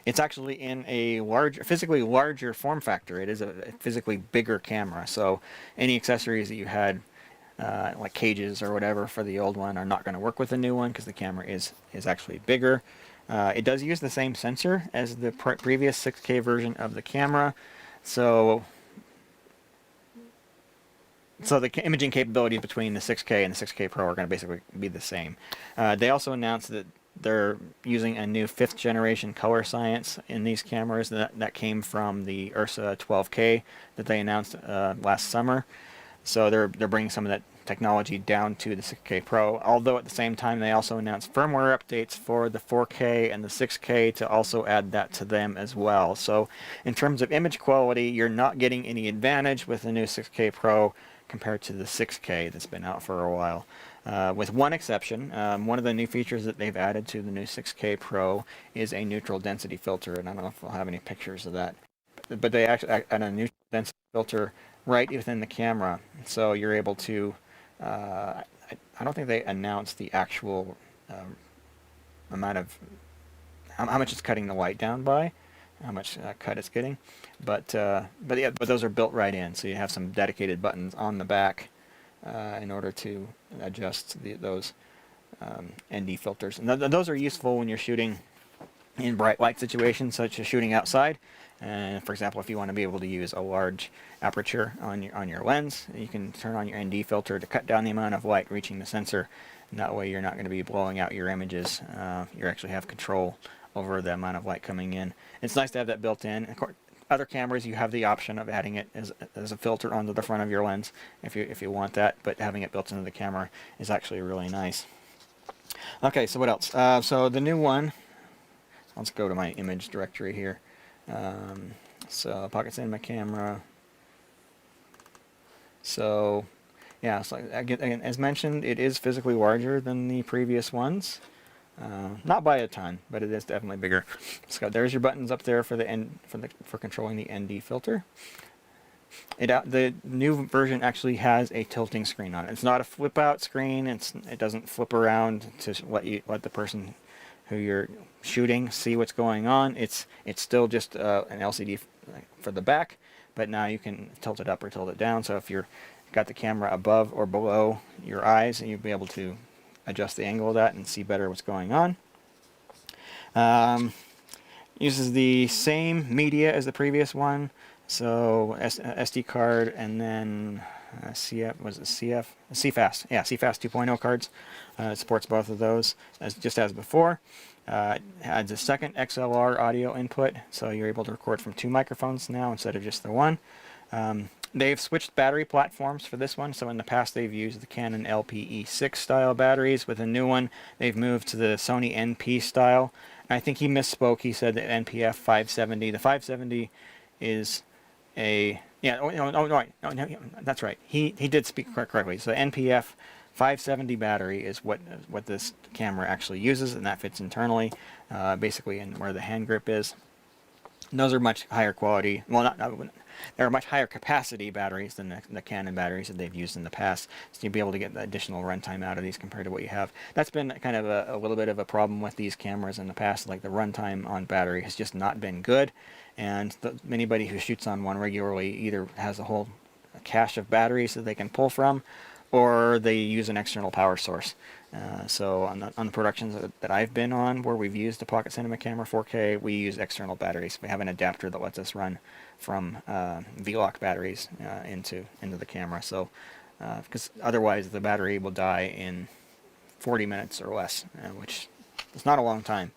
A: It's actually in a physically larger form factor. It is a physically bigger camera. So any accessories that you had, like cages or whatever for the old one, are not going to work with the new one because the camera is actually bigger. It does use the same sensor as the previous 6K version of the camera. So the imaging capabilities between the 6K and the 6K Pro are going to basically be the same. They also announced that they're using a new 5th generation color science in these cameras that came from the Ursa 12K that they announced last summer. So they're bringing some of that technology down to the 6K Pro, although at the same time they also announced firmware updates for the 4K and the 6K to also add that to them as well. So in terms of image quality, you're not getting any advantage with the new 6K Pro compared to the 6K that's been out for a while. with one exception. One of the new features that they've added to the new 6K Pro is a neutral density filter, and I don't know if I'll have any pictures of that. But they actually add a neutral density filter right within the camera, so you're able to. I don't think they announced the actual amount of how much it's cutting the light down by, how much cut it's getting, but those are built right in, so you have some dedicated buttons on the back in order to adjust those ND filters. And those are useful when you're shooting in bright light situations, such as shooting outside. And for example, if you want to be able to use a large aperture on your lens, you can turn on your ND filter to cut down the amount of light reaching the sensor. And that way you're not going to be blowing out your images. You actually have control over the amount of light coming in. It's nice to have that built in. Of course, other cameras, you have the option of adding it as a filter onto the front of your lens if you want that, but having it built into the camera is actually really nice. Okay, so what else? So the new one, let's go to my image directory here. So Pocket Cinema camera. So yeah, so again, as mentioned, it is physically larger than the previous ones. Not by a ton, but it is definitely bigger. So there's your buttons up there for for controlling the ND filter. The new version actually has a tilting screen on it. It's not a flip out screen. It doesn't flip around to let the person who you're shooting see what's going on. It's still just an LCD for the back, but now you can tilt it up or tilt it down. So if you've got the camera above or below your eyes, you'll be able to adjust the angle of that and see better what's going on. Uses the same media as the previous one, so SD card and then CFast? Yeah, CFast 2.0 cards. It supports both of those just as before. It adds a second XLR audio input, so you're able to record from 2 microphones now instead of just the one. They've switched battery platforms for this one, so in the past they've used the Canon LPE6 style batteries. With the new one, they've moved to the Sony NP style. I think he misspoke. He said the NPF 570. The 570 is a... Yeah, no, that's right. He did speak correctly. So the NPF 570 battery is what this camera actually uses, and that fits internally, basically in where the hand grip is. And those are much higher quality. Well, they're much higher capacity batteries than the Canon batteries that they've used in the past. So you'll be able to get the additional runtime out of these compared to what you have. That's been kind of a little bit of a problem with these cameras in the past. Like the runtime on battery has just not been good. And anybody who shoots on one regularly either has a whole cache of batteries that they can pull from, or they use an external power source. So on the productions that I've been on where we've used the Pocket Cinema camera 4K, we use external batteries. We have an adapter that lets us run from V-Lock batteries into the camera. So because otherwise the battery will die in 40 minutes or less, which is not a long time.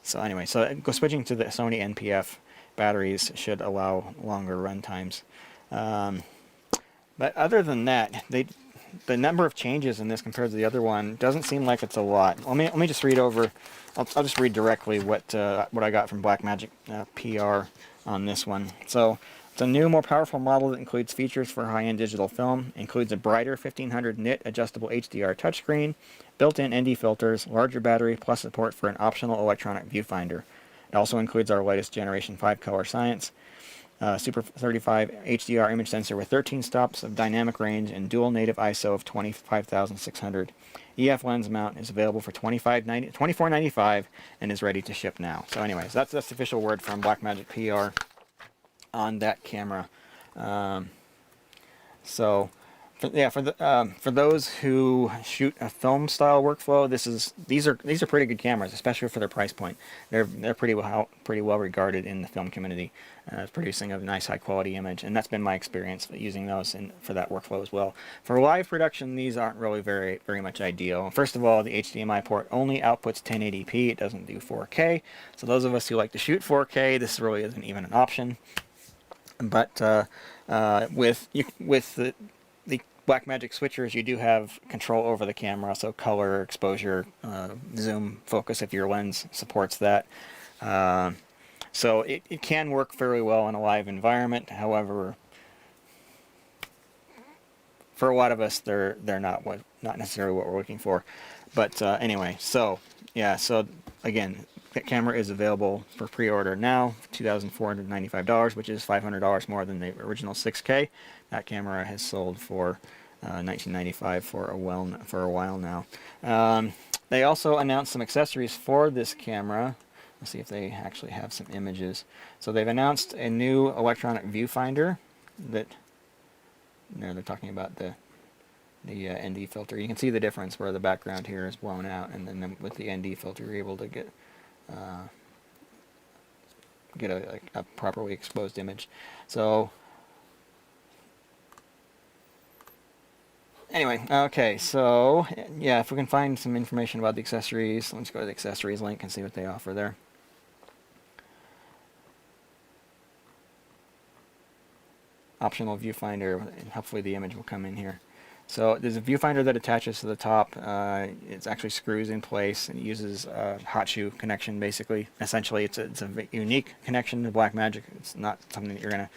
A: So anyway, switching to the Sony NPF batteries should allow longer run times. But other than that, the number of changes in this compared to the other one doesn't seem like it's a lot. Let me just read over. I'll just read directly what I got from Blackmagic PR on this one. So it's a new, more powerful model that includes features for high-end digital film. Includes a brighter 1500 nit adjustable HDR touchscreen, built-in ND filters, larger battery, plus support for an optional electronic viewfinder. It also includes our latest Generation 5 color science. Super 35 HDR image sensor with 13 stops of dynamic range and dual native ISO of 25,600. EF lens mount is available for $24.95 and is ready to ship now. So anyways, that's the official word from Blackmagic PR on that camera. For those who shoot a film style workflow, these are pretty good cameras, especially for their price point. They're pretty well regarded in the film community, producing a nice high quality image, and that's been my experience using those for that workflow as well. For live production, these aren't really very much ideal. First of all, the HDMI port only outputs 1080p; it doesn't do 4K. So those of us who like to shoot 4K, this really isn't even an option. But with the Blackmagic switchers, you do have control over the camera, so color, exposure, zoom, focus if your lens supports that. So it can work very well in a live environment. However, for a lot of us, they're not necessarily what we're looking for. But anyway, so yeah, so again, that camera is available for pre-order now, $2,495, which is $500 more than the original 6K. That camera has sold for $1995 for a while now. They also announced some accessories for this camera. Let's see if they actually have some images. So they've announced a new electronic viewfinder that they're talking about the ND filter. You can see the difference where the background here is blown out, and then with the ND filter you're able to get a properly exposed image. So anyway, okay, so yeah, if we can find some information about the accessories, let's go to the accessories link and see what they offer there. Optional viewfinder, and hopefully the image will come in here. So there's a viewfinder that attaches to the top. It actually screws in place and uses a hot shoe connection, basically. Essentially, it's a unique connection to Blackmagic. It's not something that you're going to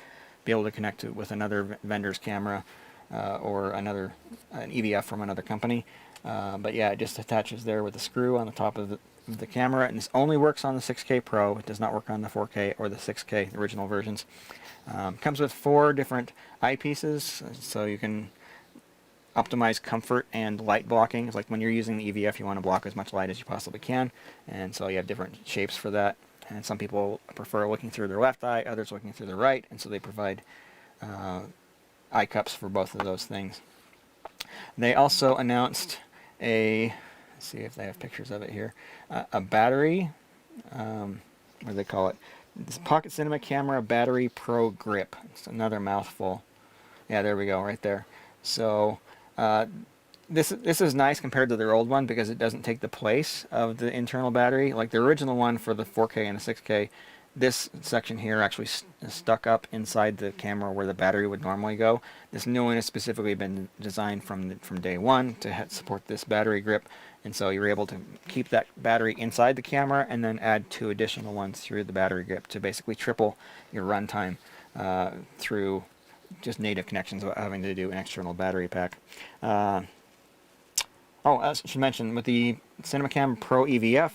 A: be able to connect to with another vendor's camera or an EVF from another company. But yeah, it just attaches there with a screw on the top of the camera, and this only works on the 6K Pro. It does not work on the 4K or the 6K, the original versions. Comes with 4 different eyepieces, so you can optimize comfort and light blocking. It's like when you're using the EVF, you want to block as much light as you possibly can, and so you have different shapes for that. And some people prefer looking through their left eye, others looking through their right, and so they provide eye cups for both of those things. They also announced let's see if they have pictures of it here, a battery, what do they call it? This Pocket Cinema Camera Battery Pro Grip. It's another mouthful. Yeah, there we go, right there. So this is nice compared to their old one because it doesn't take the place of the internal battery. Like the original one for the 4K and the 6K, this section here actually stuck up inside the camera where the battery would normally go. This new one has specifically been designed from day one to support this battery grip, and so you're able to keep that battery inside the camera and then add 2 additional ones through the battery grip to basically triple your runtime through just native connections without having to do an external battery pack. I should mention, with the CinemaCam Pro EVF,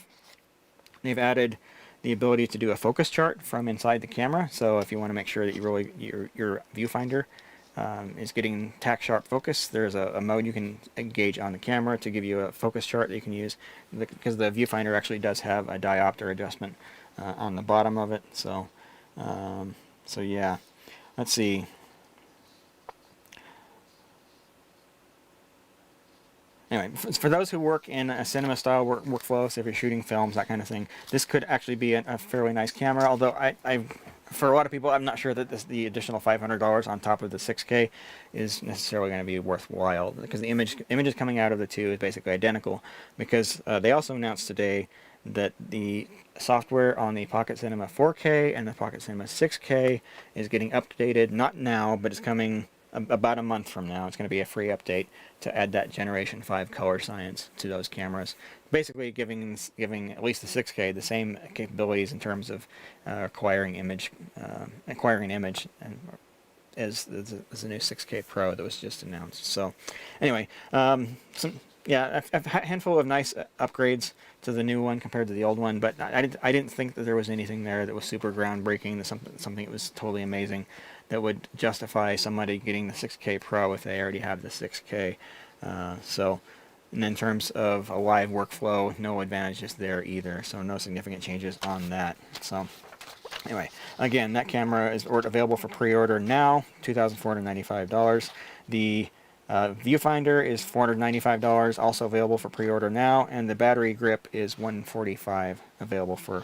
A: they've added the ability to do a focus chart from inside the camera. So if you want to make sure that your viewfinder is getting tack sharp focus, there's a mode you can engage on the camera to give you a focus chart that you can use, because the viewfinder actually does have a diopter adjustment on the bottom of it. So so yeah, let's see. Anyway, for those who work in a cinema style workflow, so if you're shooting films, that kind of thing, this could actually be a fairly nice camera. Although for a lot of people, I'm not sure that the additional $500 on top of the 6K is necessarily going to be worthwhile, because the images coming out of the two is basically identical. Because they also announced today that the software on the Pocket Cinema 4K and the Pocket Cinema 6K is getting updated. Not now, but it's coming about a month from now. It's going to be a free update to add that Generation 5 color science to those cameras, basically giving at least the 6K the same capabilities in terms of acquiring an image and as the new 6K Pro that was just announced. So anyway, a handful of nice upgrades to the new one compared to the old one, but I didn't think that there was anything there that was super groundbreaking, something that was totally amazing that would justify somebody getting the 6K Pro if they already have the 6K. And in terms of a live workflow, no advantages there either, so no significant changes on that. So anyway, again, that camera is available for pre-order now, $2,495. The viewfinder is $495, also available for pre-order now, and the battery grip is $145, available for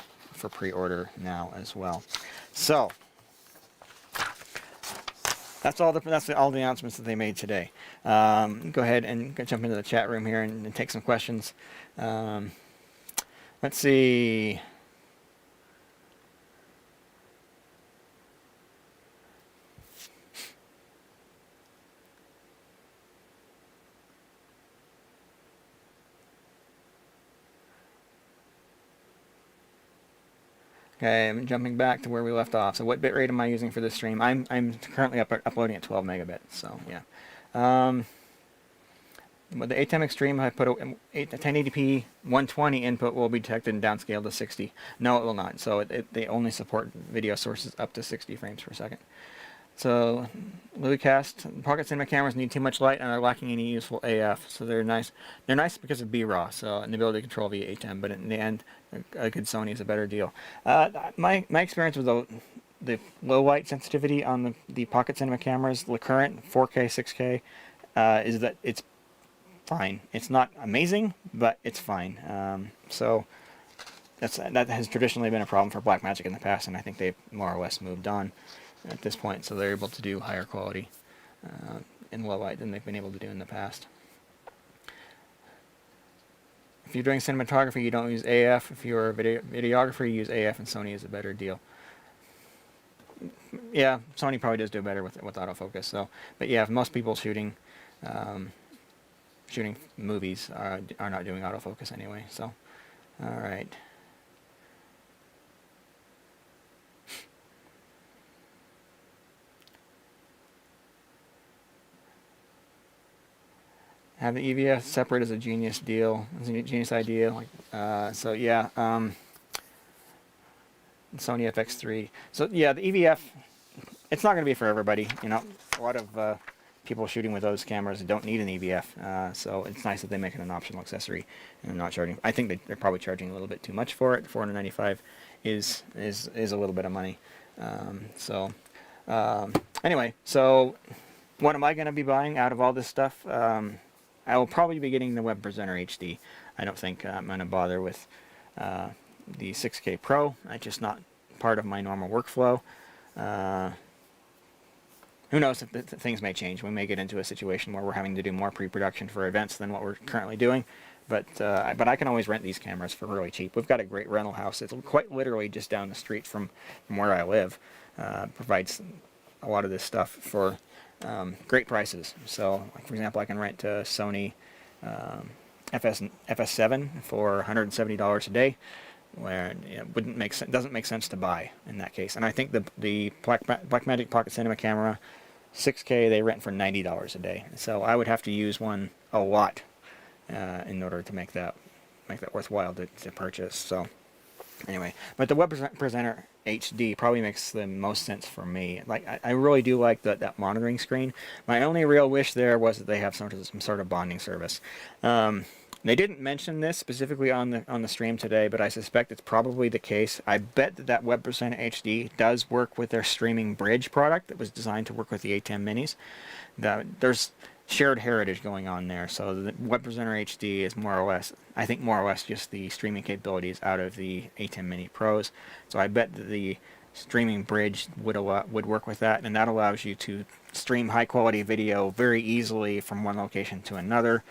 A: pre-order now as well. So that's all the announcements that they made today. Go ahead and jump into the chat room here and take some questions. Let's see. Okay, I'm jumping back to where we left off. So what bitrate am I using for this stream? I'm currently uploading at 12 megabits, so yeah. With the ATEM Extreme, I put a 1080p 120 input will be detected and downscaled to 60. No, it will not. So they only support video sources up to 60 frames per second. So, Louiscast, Pocket Cinema cameras need too much light and are lacking any useful AF. So they're nice. They're nice because of B-RAW, so and the ability to control via ATEM. But in the end, a good Sony is a better deal. My experience with the low light sensitivity on the Pocket Cinema cameras, the current 4K, 6K, is that it's fine. It's not amazing, but it's fine. So that has traditionally been a problem for Blackmagic in the past, and I think they've more or less moved on at this point, so they're able to do higher quality in low light than they've been able to do in the past. If you're doing cinematography, you don't use AF. If you're a videographer, you use AF, and Sony is a better deal. Yeah, Sony probably does do better with autofocus. So, but yeah, most people shooting movies are not doing autofocus anyway. So, all right. Have the EVF separate is a genius deal. It's a genius idea. So yeah, Sony FX3. So yeah, the EVF. It's not going to be for everybody. You know, a lot of people shooting with those cameras don't need an EVF. So it's nice that they make it an optional accessory and not charging. I think they're probably charging a little bit too much for it. $495 is a little bit of money. Anyway, so what am I going to be buying out of all this stuff? I will probably be getting the Web Presenter HD. I don't think I'm going to bother with the 6K Pro. It's just not part of my normal workflow. Who knows, if things may change. We may get into a situation where we're having to do more pre-production for events than what we're currently doing. But I can always rent these cameras for really cheap. We've got a great rental house. It's quite literally just down the street from where I live. Provides a lot of this stuff for great prices. So, like for example, I can rent a Sony FS7 for $170 a day, where it doesn't make sense to buy in that case. And I think the Blackmagic Pocket Cinema camera 6K they rent for $90 a day. So I would have to use one a lot in order to make that worthwhile to purchase. So anyway, but the Web Presenter HD probably makes the most sense for me. Like I really do like that monitoring screen. My only real wish there was that they have some sort of bonding service. They didn't mention this specifically on the stream today, but I suspect it's probably the case. I bet that Web Presenter HD does work with their streaming bridge product that was designed to work with the ATEM Minis. There's shared heritage going on there, so the Web Presenter HD is more or less just the streaming capabilities out of the ATEM Mini Pros. So I bet that the streaming bridge would work with that, and that allows you to stream high quality video very easily from one location to another.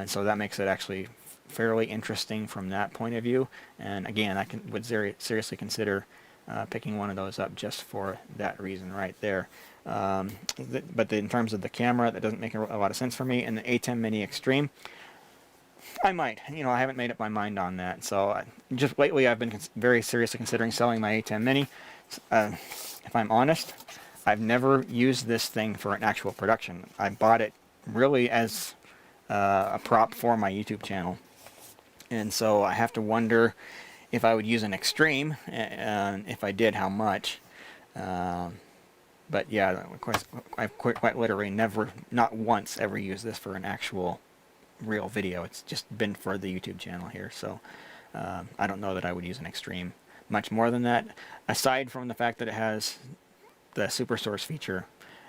A: So that makes it actually fairly interesting from that point of view. And again, I would seriously consider picking one of those up just for that reason right there. But in terms of the camera, that doesn't make a lot of sense for me. And the ATEM Mini Extreme, I might. I haven't made up my mind on that. So just lately, I've been very seriously considering selling my ATEM Mini. If I'm honest, I've never used this thing for an actual production. I bought it really as a prop for my YouTube channel. And so I have to wonder if I would use an Extreme, and if I did, how much. But yeah, of course, I've quite literally never, not once, ever used this for an actual real video. It's just been for the YouTube channel here. So I don't know that I would use an Extreme much more than that, aside from the fact that it has the Super Source feature.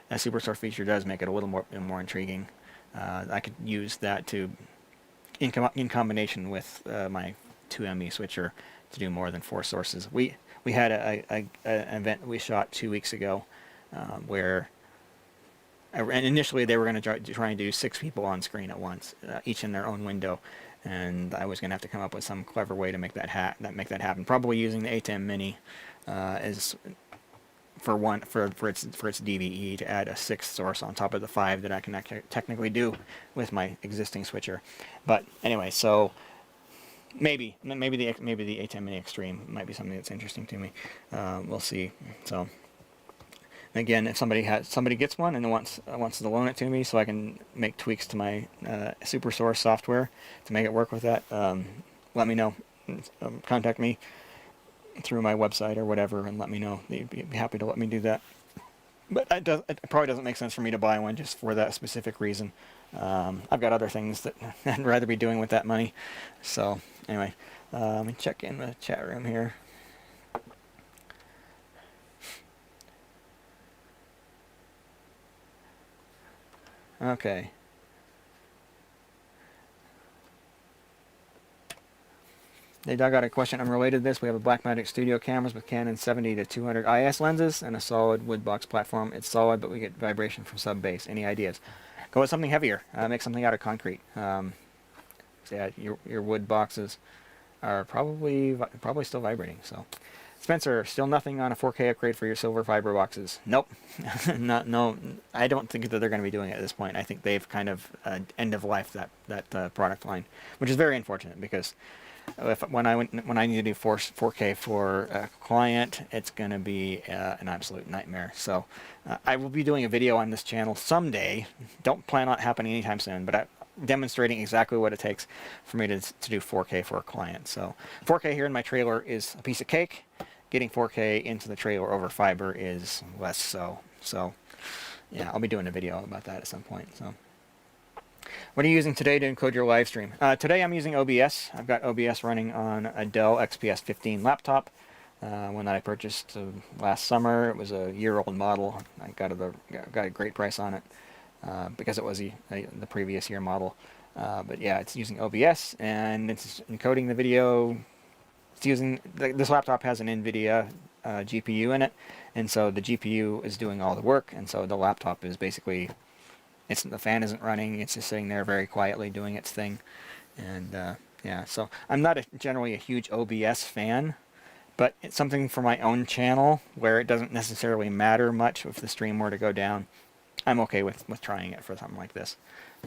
A: That Super Source feature does make it a little more intriguing. I could use that to, in combination with my 2ME switcher, to do more than 4 sources. We had an event we shot 2 weeks ago where, and initially they were going to try and do 6 people on screen at once, each in their own window, and I was going to have to come up with some clever way to make that happen. Probably using the ATEM Mini as for its DVE to add a 6th source on top of the 5 that I can technically do with my existing switcher. But anyway, so maybe the ATEM Mini Extreme might be something that's interesting to me. We'll see. So Again, if somebody gets one and wants to loan it to me, so I can make tweaks to my SuperSource software to make it work with that, let me know. Contact me through my website or whatever, and let me know. They'd be happy to let me do that. But it probably doesn't make sense for me to buy one just for that specific reason. I've got other things that I'd rather be doing with that money. So anyway, let me check in the chat room here. Okay. They dug out a question unrelated to this. We have a Blackmagic Studio cameras with Canon 70 to 200 IS lenses and a solid wood box platform. It's solid, but we get vibration from sub-bass. Any ideas? Go with something heavier. Make something out of concrete. So yeah, your wood boxes are probably still vibrating. So, Spencer, still nothing on a 4K upgrade for your silver fiber boxes. Nope. No. I don't think that they're going to be doing it at this point. I think they've kind of end of life that product line, which is very unfortunate because when I need to do 4K for a client, it's going to be an absolute nightmare. So I will be doing a video on this channel someday. Don't plan on it happening anytime soon, but demonstrating exactly what it takes for me to do 4K for a client. So 4K here in my trailer is a piece of cake. Getting 4K into the trailer over fiber is less so. So yeah, I'll be doing a video about that at some point. So what are you using today to encode your live stream? Today I'm using OBS. I've got OBS running on a Dell XPS 15 laptop. One that I purchased last summer. It was a year-old model. I got a great price on it because it was the previous year model. But yeah, it's using OBS and it's encoding the video. It's using this laptop has an NVIDIA GPU in it, and so the GPU is doing all the work, and so the laptop is basically the fan isn't running. It's just sitting there very quietly doing its thing, and yeah. So I'm not generally a huge OBS fan, but it's something for my own channel where it doesn't necessarily matter much if the stream were to go down. I'm okay with trying it for something like this.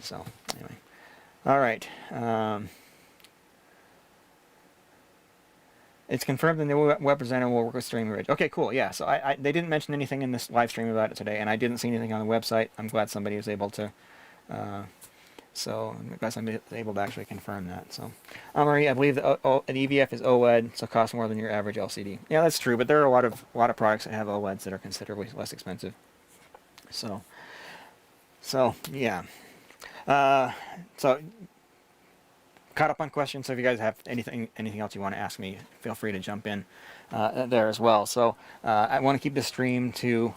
A: So anyway, all right. It's confirmed the new Web Presenter will work with Stream Bridge. Okay, cool. Yeah, so they didn't mention anything in this live stream about it today, and I didn't see anything on the website. I'm glad somebody was able to. So I'm glad somebody was able to actually confirm that. So, Marie, I believe an EVF is OLED, so costs more than your average LCD. Yeah, that's true, but there are a lot of products that have OLEDs that are considerably less expensive. So yeah. So. Caught up on questions, so if you guys have anything else you want to ask me, feel free to jump in there as well. So I want to keep the stream to,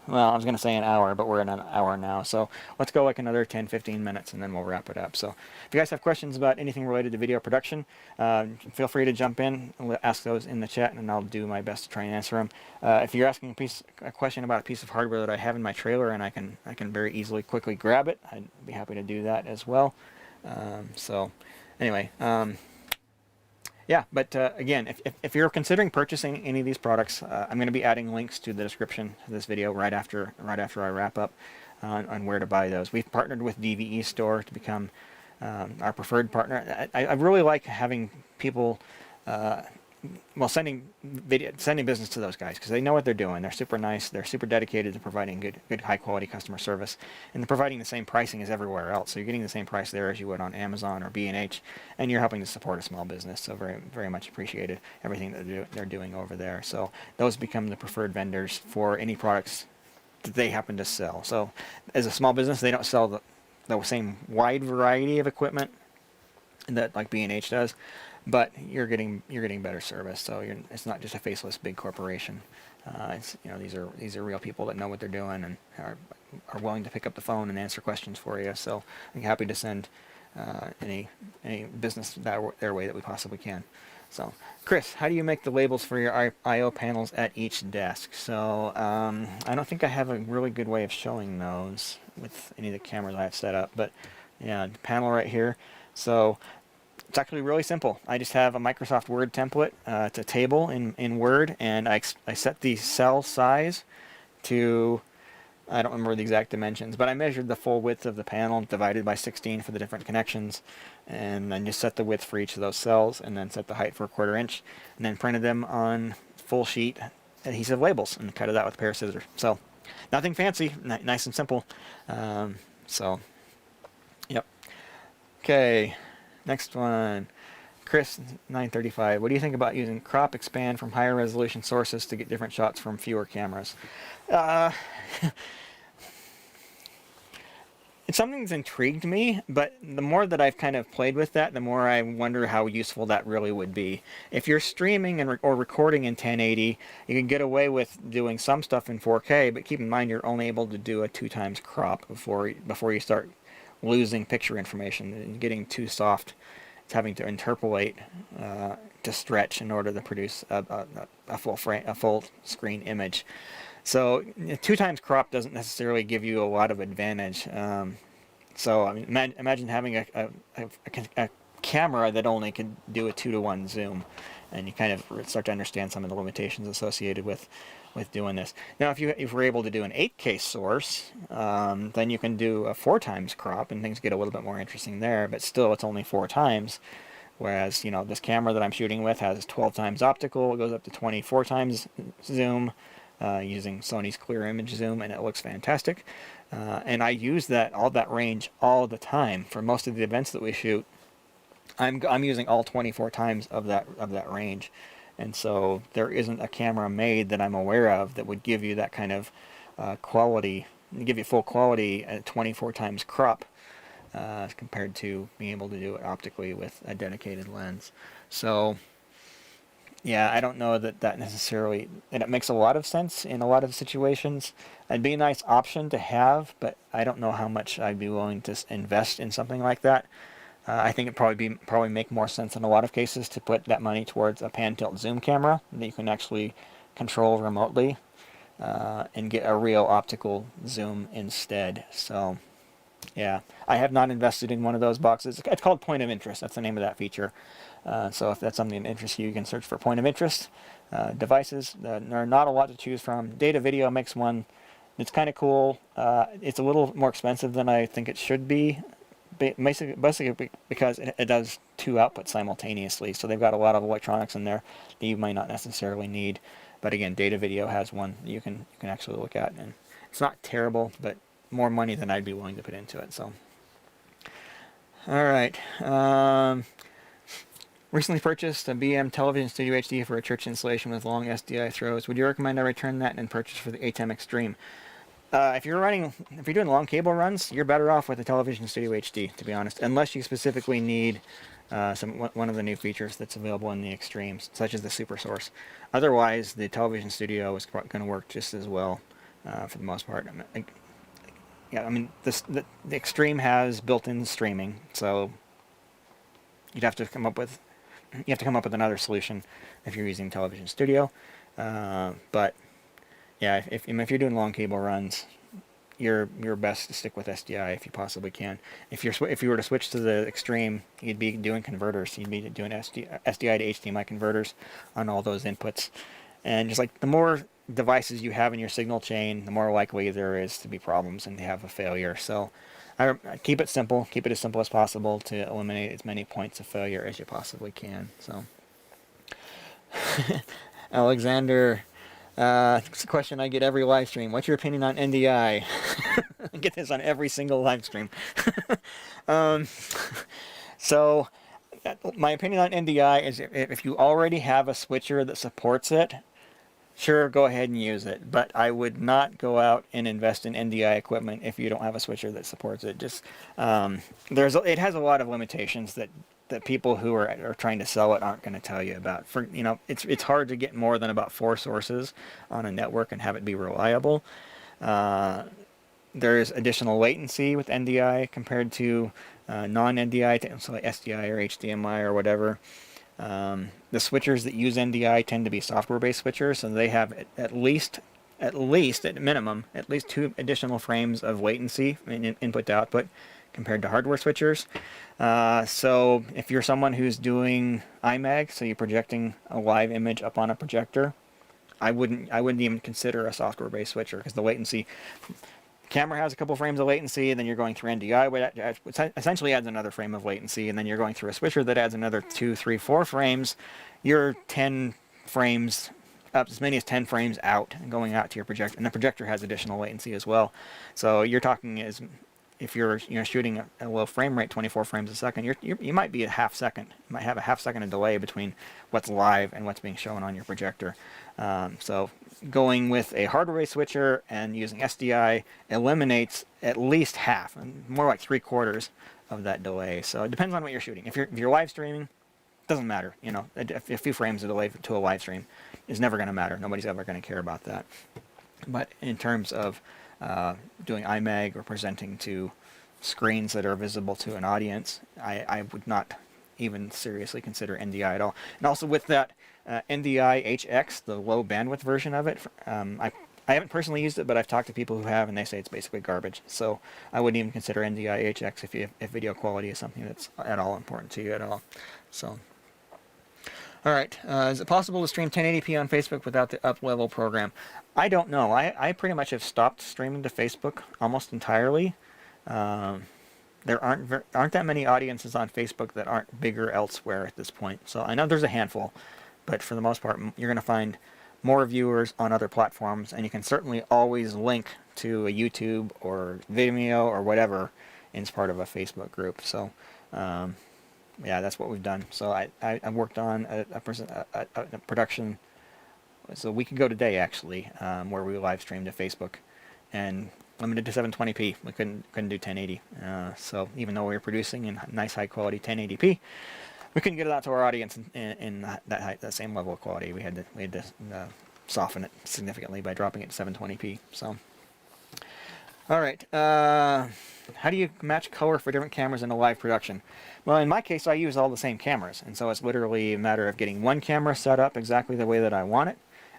A: well, I was going to say an hour, but we're in an hour now. So let's go like another 10-15 minutes, and then we'll wrap it up. So if you guys have questions about anything related to video production, feel free to jump in and ask those in the chat, and I'll do my best to try and answer them. If you're asking a question about a piece of hardware that I have in my trailer, and I can very easily, quickly grab it, I'd be happy to do that as well. So. Anyway, yeah, but again, if you're considering purchasing any of these products, I'm going to be adding links to the description of this video right after I wrap up on where to buy those. We've partnered with DVE Store to become our preferred partner. I really like having people, sending business to those guys because they know what they're doing. They're super nice. They're super dedicated to providing good high quality customer service, and they're providing the same pricing as everywhere else. So you're getting the same price there as you would on Amazon or B&H, and you're helping to support a small business. So very, very much appreciated everything that they're doing over there. So those become the preferred vendors for any products that they happen to sell. So as a small business, they don't sell the same wide variety of equipment that like B&H does. But you're getting better service, so it's not just a faceless big corporation. It's these are real people that know what they're doing and are willing to pick up the phone and answer questions for you. So I'm happy to send any business their way that we possibly can. So Chris, how do you make the labels for your I/O panels at each desk? So I don't think I have a really good way of showing those with any of the cameras I have set up, but yeah, the panel right here. So it's actually really simple. I just have a Microsoft Word template. It's a table in Word, and I set the cell size to, I don't remember the exact dimensions, but I measured the full width of the panel divided by 16 for the different connections, and then just set the width for each of those cells, and then set the height for 1/4 inch, and then printed them on full sheet adhesive labels and cut it out with a pair of scissors. So nothing fancy, nice and simple. So, yep. Okay, next one. Chris 935. What do you think about using crop expand from higher resolution sources to get different shots from fewer cameras? It's something that's intrigued me, but the more that I've kind of played with that, the more I wonder how useful that really would be. If you're streaming or recording in 1080, you can get away with doing some stuff in 4K, but keep in mind you're only able to do a 2x crop before you start losing picture information and getting too soft. It's having to interpolate to stretch in order to produce a full screen image. So 2x crop doesn't necessarily give you a lot of advantage. So I mean, imagine having a camera that only can do a 2-to-1 zoom, and you kind of start to understand some of the limitations associated with doing this. Now, if we're able to do an 8K source, then you can do a 4x crop, and things get a little bit more interesting there. But still, it's only 4x. Whereas, this camera that I'm shooting with has 12x optical. It goes up to 24x zoom. Using Sony's clear image zoom, and it looks fantastic. And I use all that range all the time for most of the events that we shoot. I'm using all 24x of that range, and so there isn't a camera made that I'm aware of that would give you that kind of quality, give you full quality at 24x crop, compared to being able to do it optically with a dedicated lens. So. Yeah, I don't know that necessarily, and it makes a lot of sense in a lot of situations. It'd be a nice option to have, but I don't know how much I'd be willing to invest in something like that. I think it'd probably make more sense in a lot of cases to put that money towards a pan-tilt zoom camera that you can actually control remotely, and get a real optical zoom instead. So, yeah, I have not invested in one of those boxes. It's called Point of Interest. That's the name of that feature. So if that's something that interests you, you can search for Point of Interest devices. There are not a lot to choose from. Data Video makes one. It's kind of cool. It's a little more expensive than I think it should be, basically because it does 2 outputs simultaneously. So they've got a lot of electronics in there that you might not necessarily need. But again, Data Video has one that you can actually look at, and it's not terrible, but more money than I'd be willing to put into it. So, all right. Recently purchased a BM Television Studio HD for a church installation with long SDI throws. Would you recommend I return that and purchase for the ATEM Extreme? If you're doing long cable runs, you're better off with the Television Studio HD, to be honest, unless you specifically need one of the new features that's available in the Extremes, such as the Super Source. Otherwise, the Television Studio is going to work just as well for the most part. Yeah, I mean, the Extreme has built-in streaming, so you'd have to come up with another solution if you're using Television Studio. But yeah, if you're doing long cable runs, you're best to stick with SDI if you possibly can. If you were to switch to the Extreme, you'd be doing converters. You'd be doing SDI to HDMI converters on all those inputs. And just like the more devices you have in your signal chain, the more likely there is to be problems and to have a failure. So I keep it simple. Keep it as simple as possible to eliminate as many points of failure as you possibly can. So, Alexander, it's a question I get every live stream. What's your opinion on NDI? I get this on every single live stream. So, my opinion on NDI is if you already have a switcher that supports it, sure, go ahead and use it, but I would not go out and invest in NDI equipment if you don't have a switcher that supports it. Just it has a lot of limitations that people who are trying to sell it aren't going to tell you about. It's hard to get more than about 4 sources on a network and have it be reliable. There's additional latency with NDI compared to non-NDI, so like SDI or HDMI or whatever. The switchers that use NDI tend to be software-based switchers, so they have at least at minimum, at least 2 additional frames of latency in input to output compared to hardware switchers. So if you're someone who's doing IMAG, so you're projecting a live image up on a projector, I wouldn't even consider a software-based switcher, because the latency, camera has a couple frames of latency, and then you're going through NDI, which essentially adds another frame of latency, and then you're going through a switcher that adds another 2, 3, 4 frames. You're 10 frames up as many as 10 frames out and going out to your projector, and the projector has additional latency as well. So you're talking as if you're shooting a low frame rate, 24 frames a second, you might be a half second. You might have a half second of delay between what's live and what's being shown on your projector. So going with a hardware switcher and using SDI eliminates at least half, and more like 3/4 of that delay. So it depends on what you're shooting. If you're live streaming, doesn't matter. You know, a few frames of delay to a live stream is never going to matter. Nobody's ever going to care about that. But in terms of doing IMAG or presenting to screens that are visible to an audience, I would not even seriously consider NDI at all. And also with that NDI HX, the low bandwidth version of it, I haven't personally used it, but I've talked to people who have, and they say it's basically garbage. So I wouldn't even consider NDI HX if video quality is something that's at all important to you at all. So, all right, is it possible to stream 1080p on Facebook without the up-level program? I don't know. I pretty much have stopped streaming to Facebook almost entirely. There aren't that many audiences on Facebook that aren't bigger elsewhere at this point. So I know there's a handful, but for the most part, you're going to find more viewers on other platforms, and you can certainly always link to a YouTube or Vimeo or whatever as part of a Facebook group. So yeah, that's what we've done. So I worked on a production. So a week ago today, actually, where we live streamed to Facebook, and limited to 720p. We couldn't do 1080. So even though we were producing in nice high quality 1080p, we couldn't get it out to our audience in that same level of quality. We had to soften it significantly by dropping it to 720p. So, all right. How do you match color for different cameras in a live production? Well, in my case, I use all the same cameras, and so it's literally a matter of getting one camera set up exactly the way that I want it,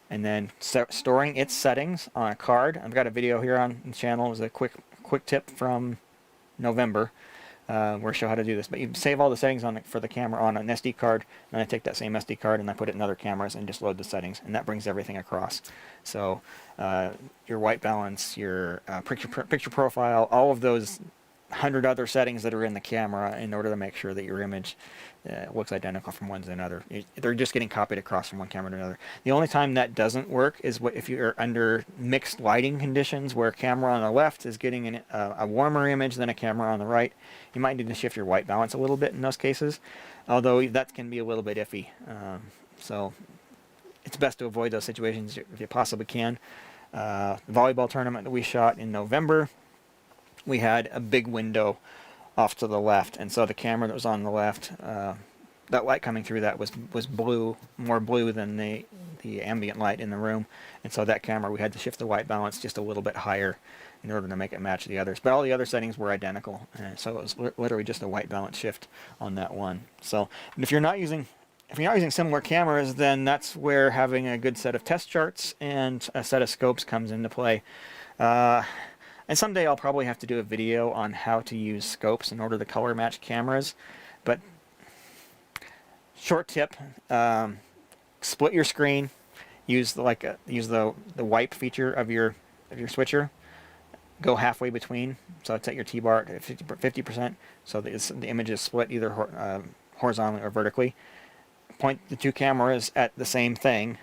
A: and then storing its settings on a card. I've got a video here on the channel. It was a quick tip from November where I show how to do this. But you save all the settings for the camera on an SD card, and I take that same SD card and I put it in other cameras and just load the settings, and that brings everything across. So your white balance, your picture profile, all of those 100 other settings that are in the camera in order to make sure that your image looks identical from one to another. They're just getting copied across from one camera to another. The only time that doesn't work is if you're under mixed lighting conditions, where a camera on the left is getting a warmer image than a camera on the right. You might need to shift your white balance a little bit in those cases, although that can be a little bit iffy. So it's best to avoid those situations if you possibly can. The volleyball tournament that we shot in November, we had a big window off to the left, and so the camera that was on the left, that light coming through that was blue, more blue than the ambient light in the room, and so that camera we had to shift the white balance just a little bit higher in order to make it match the others. But all the other settings were identical, and so it was literally just a white balance shift on that one. So if you're not using similar cameras, then that's where having a good set of test charts and a set of scopes comes into play. And someday I'll probably have to do a video on how to use scopes in order to color match cameras. But short tip, split your screen, use the wipe feature of your switcher. Go halfway between, so set your T-bar at 50%, so that the image is split either horizontally or vertically. Point the two cameras at the same thing,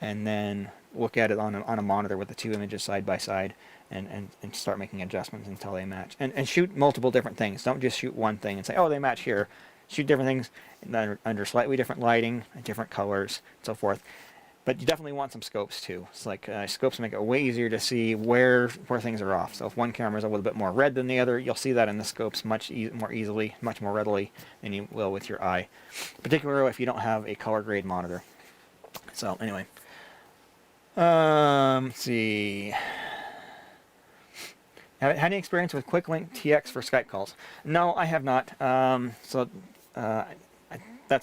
A: and then look at it on a monitor with the two images side by side, and start making adjustments until they match. And shoot multiple different things. Don't just shoot one thing and say, oh, they match here. Shoot different things under slightly different lighting, different colors, and so forth. But you definitely want some scopes too. It's like scopes make it way easier to see where things are off. So if one camera is a little bit more red than the other, you'll see that in the scopes much more easily, much more readily than you will with your eye, particularly if you don't have a color grade monitor. So anyway, let's see. Have had any experience with QuickLink TX for Skype calls? No, I have not. That's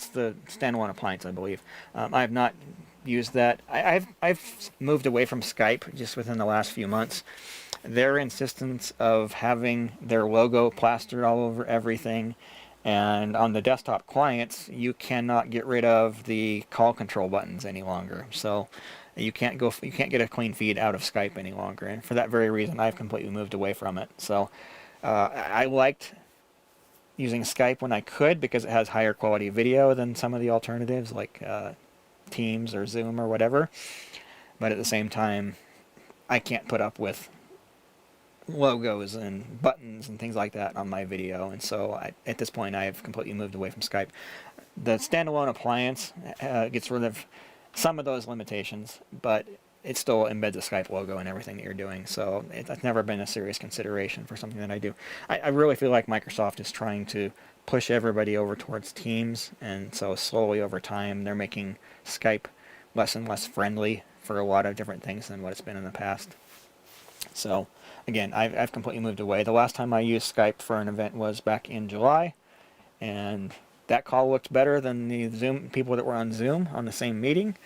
A: the standalone appliance, I believe. I have not used that. I've moved away from Skype just within the last few months. Their insistence of having their logo plastered all over everything, and on the desktop clients, you cannot get rid of the call control buttons any longer. So you can't get a clean feed out of Skype any longer, and for that very reason, I've completely moved away from it. So I liked using Skype when I could, because it has higher quality video than some of the alternatives like Teams or Zoom or whatever. But at the same time, I can't put up with logos and buttons and things like that on my video, and so at this point I've completely moved away from Skype. The standalone appliance gets rid of some of those limitations, but it still embeds a Skype logo in everything that you're doing, so that's never been a serious consideration for something that I do. I really feel like Microsoft is trying to push everybody over towards Teams, and so slowly over time they're making Skype less and less friendly for a lot of different things than what it's been in the past. So again, I've completely moved away. The last time I used Skype for an event was back in July, and that call looked better than the Zoom people that were on Zoom on the same meeting.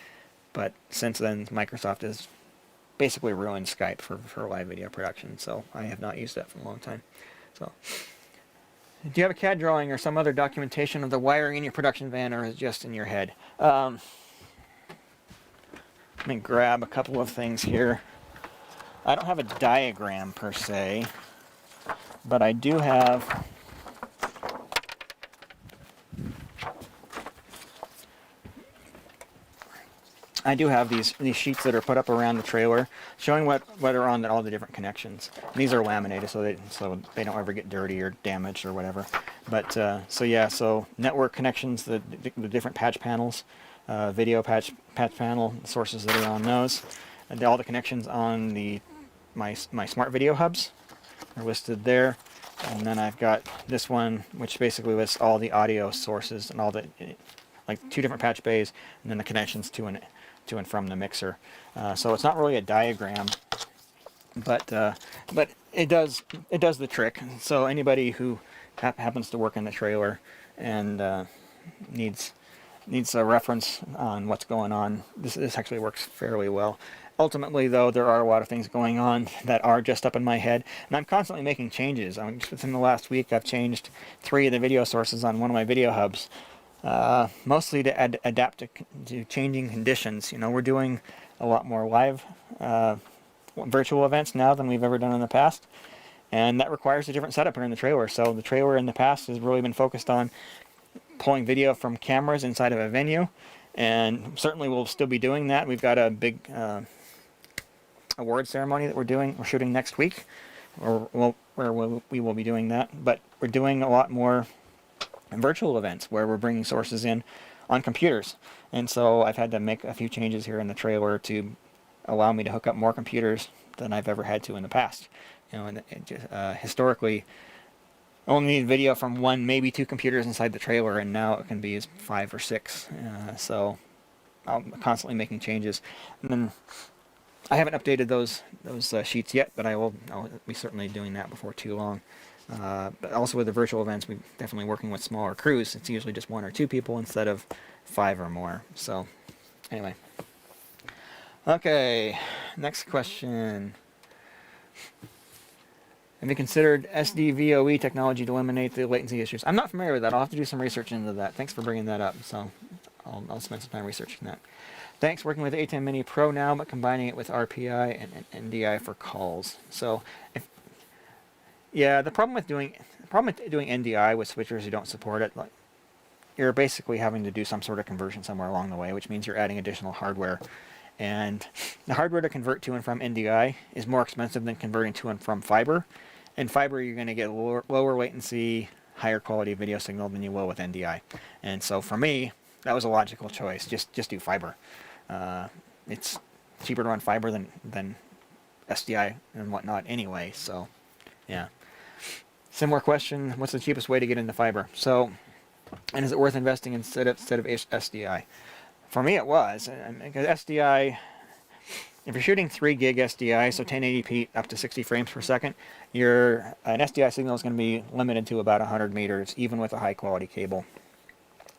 A: But since then, Microsoft has basically ruined Skype for live video production, so I have not used that for a long time. So, do you have a CAD drawing or some other documentation of the wiring in your production van, or is it just in your head? Let me grab a couple of things here. I don't have a diagram per se, but I do have these sheets that are put up around the trailer showing what are on all the different connections. And these are laminated so they don't ever get dirty or damaged or whatever. But so network connections, the different patch panels, video patch panel, sources that are on those, and all the connections on my smart video hubs are listed there. And then I've got this one, which basically lists all the audio sources and all the, like 2 different patch bays, and then the connections to and from the mixer. So it's not really a diagram, but it does the trick. So anybody who happens to work in the trailer and needs a reference on what's going on, this actually works fairly well. Ultimately, though, there are a lot of things going on that are just up in my head, and I'm constantly making changes. Just within the last week, I've changed 3 of the video sources on one of my video hubs, mostly to adapt to changing conditions. You know, we're doing a lot more live virtual events now than we've ever done in the past, and that requires a different setup here in the trailer. So the trailer in the past has really been focused on pulling video from cameras inside of a venue, and certainly we'll still be doing that. We've got a big award ceremony that we're shooting next week, where we will be doing that. But we're doing a lot more virtual events where we're bringing sources in on computers, and so I've had to make a few changes here in the trailer to allow me to hook up more computers than I've ever had to in the past. You know, and historically, only need video from 1, maybe 2 computers inside the trailer, and now it can be 5 or 6. So I'm constantly making changes, and then I haven't updated those sheets yet, but I'll be certainly doing that before too long. But also with the virtual events, we're definitely working with smaller crews. It's usually just 1 or 2 people instead of 5 or more. So anyway, okay, next question. Have you considered SDVOE technology to eliminate the latency issues? I'm not familiar with that. I'll have to do some research into that. Thanks for bringing that up. So I'll spend some time researching that. Thanks, working with ATEM Mini Pro now, but combining it with RPI and NDI for calls. So, the problem with doing NDI with switchers who don't support it, like, you're basically having to do some sort of conversion somewhere along the way, which means you're adding additional hardware. And the hardware to convert to and from NDI is more expensive than converting to and from fiber. In fiber, you're going to get lower latency, higher quality video signal than you will with NDI. And so for me, that was a logical choice. Just do fiber. It's cheaper to run fiber than SDI and whatnot anyway. So, yeah. Similar question: what's the cheapest way to get into fiber? So, and is it worth investing instead of SDI? For me, it was, because SDI, if you're shooting 3 gig SDI, so 1080p up to 60 frames per second, an SDI signal is going to be limited to about 100 meters, even with a high quality cable.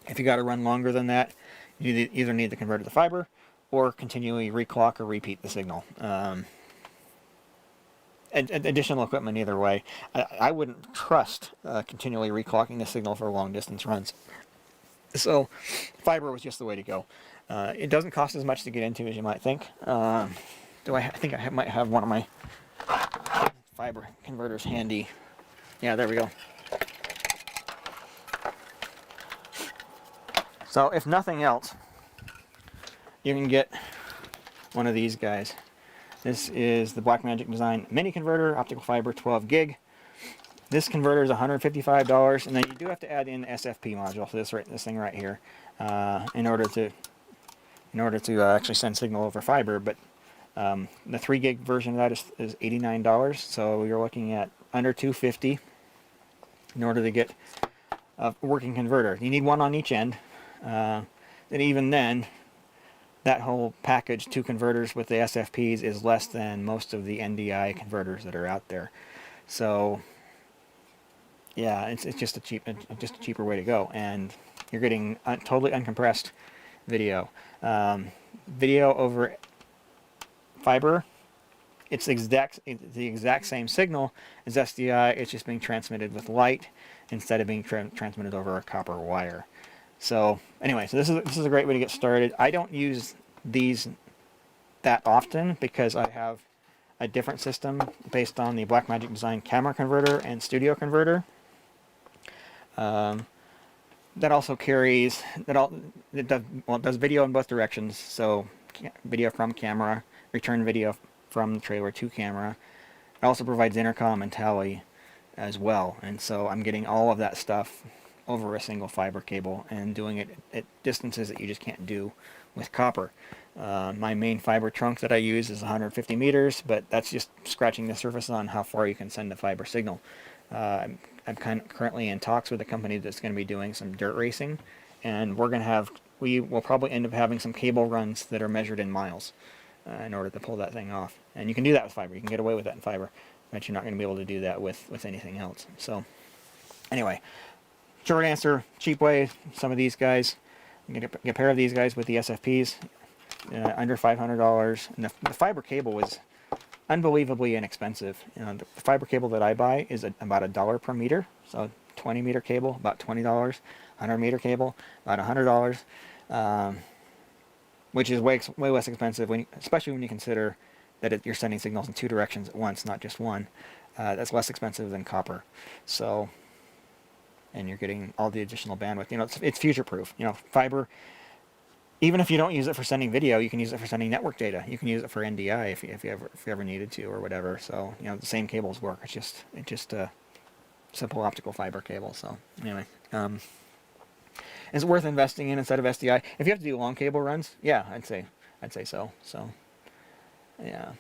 A: If you got to run longer than that, you either need to convert it to fiber or continually reclock or repeat the signal. Additional equipment either way. I wouldn't trust continually reclocking the signal for long distance runs. So fiber was just the way to go. It doesn't cost as much to get into as you might think. I think I might have one of my fiber converters handy. Yeah, there we go. So if nothing else, you can get one of these guys. This is the Blackmagic Design Mini Converter, optical fiber, 12 gig. This converter is $155, and then you do have to add in the SFP module for this thing right here, in order to actually send signal over fiber. But the 3 gig version of that is $89, so you're looking at under $250 in order to get a working converter. You need one on each end, and even then, that whole package, 2 converters with the SFPs, is less than most of the NDI converters that are out there. So yeah, it's just a cheaper way to go, and you're getting totally uncompressed video. Video over fiber, it's the exact same signal as SDI. It's just being transmitted with light instead of being transmitted over a copper wire. So anyway, so this is a great way to get started. I don't use these that often because I have a different system based on the Blackmagic Design camera converter and studio converter. That also carries it does video in both directions. So video from camera, return video from the trailer to camera. It also provides intercom and tally as well, and so I'm getting all of that stuff over a single fiber cable and doing it at distances that you just can't do with copper. My main fiber trunk that I use is 150 meters, but that's just scratching the surface on how far you can send a fiber signal. I'm currently in talks with a company that's going to be doing some dirt racing, and we will probably end up having some cable runs that are measured in miles in order to pull that thing off. And you can do that with fiber. You can get away with that in fiber, but you're not going to be able to do that with anything else. So anyway, short answer, cheap way, some of these guys, you get a pair of these guys with the SFPs, under $500. And the fiber cable was unbelievably inexpensive. You know, the fiber cable that I buy is about $1 per meter. So 20 meter cable, about $20. 100 meter cable, about $100. Which is way less expensive, especially when you consider that you're sending signals in 2 directions at once, not just one. That's less expensive than copper. So, and you're getting all the additional bandwidth. You know, it's future-proof. You know, fiber, even if you don't use it for sending video, you can use it for sending network data. You can use it for NDI if you ever needed to, or whatever. So, you know, the same cables work. It's just a simple optical fiber cable. So anyway, is it worth investing in instead of SDI? If you have to do long cable runs, yeah, I'd say so. So yeah.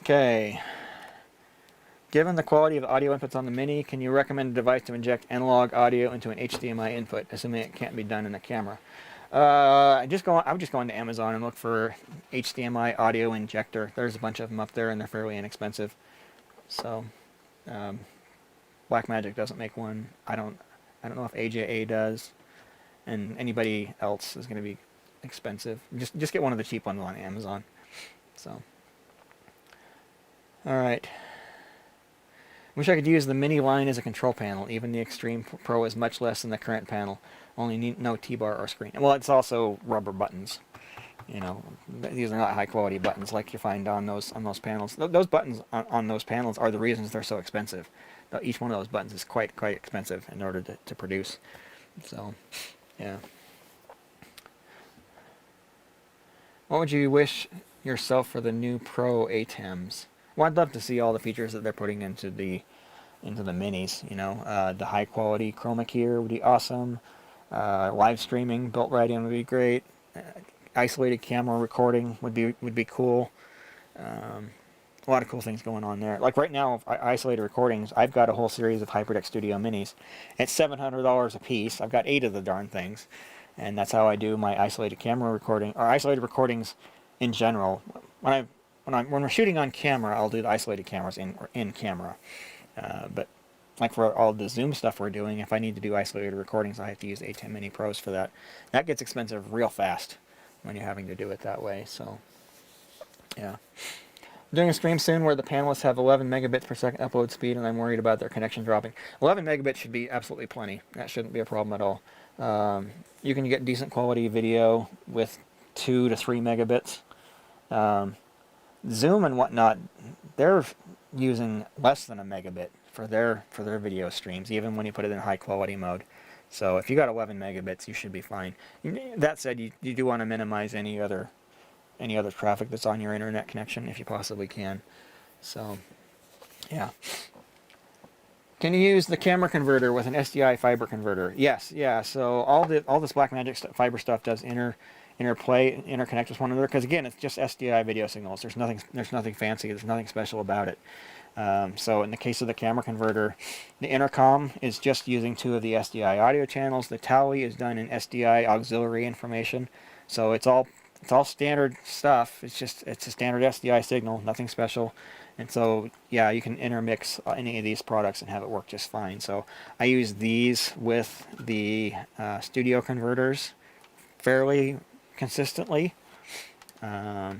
A: Okay. Given the quality of audio inputs on the Mini, can you recommend a device to inject analog audio into an HDMI input, assuming it can't be done in a camera? I would just go into Amazon and look for HDMI audio injector. There's a bunch of them up there, and they're fairly inexpensive. So, Blackmagic doesn't make one. I don't know if AJA does, and anybody else is going to be expensive. Just get one of the cheap ones on Amazon. So, all right. Wish I could use the Mini line as a control panel. Even the Extreme Pro is much less than the current panel. Only no T-bar or screen. Well, it's also rubber buttons. You know, these are not high-quality buttons like you find on those panels. Those buttons on those panels are the reasons they're so expensive. Each one of those buttons is quite expensive in order to produce. So, yeah. What would you wish yourself for the new Pro ATEMs? Well, I'd love to see all the features that they're putting into the Minis. You know, the high quality chroma keyer would be awesome. Live streaming built right in would be great. Isolated camera recording would be cool. A lot of cool things going on there. Like right now, isolated recordings, I've got a whole series of HyperDeck Studio Minis. It's $700 a piece. I've got 8 of the darn things, and that's how I do my isolated camera recording, or isolated recordings in general. When we're shooting on camera, I'll do the isolated cameras in camera. But like for all the Zoom stuff we're doing, if I need to do isolated recordings, I have to use ATEM Mini Pros for that. That gets expensive real fast when you're having to do it that way. So, yeah. I'm doing a stream soon where the panelists have 11 megabits per second upload speed, and I'm worried about their connection dropping. 11 megabits should be absolutely plenty. That shouldn't be a problem at all. You can get decent quality video with 2 to 3 megabits. Zoom and whatnot, they're using less than a megabit for their video streams, even when you put it in high quality mode. So if you got 11 megabits, you should be fine. That said, you do want to minimize any other traffic that's on your internet connection if you possibly can. So, yeah. Can you use the camera converter with an SDI fiber converter? Yes, yeah. So all this Blackmagic fiber stuff does interconnect with one another, because again, it's just SDI video signals. There's nothing fancy. There's nothing special about it. So in the case of the camera converter, the intercom is just using 2 of the SDI audio channels. The tally is done in SDI auxiliary information. So it's all standard stuff. It's a standard SDI signal, nothing special. And so, yeah, you can intermix any of these products and have it work just fine. So I use these with the studio converters fairly consistently. Like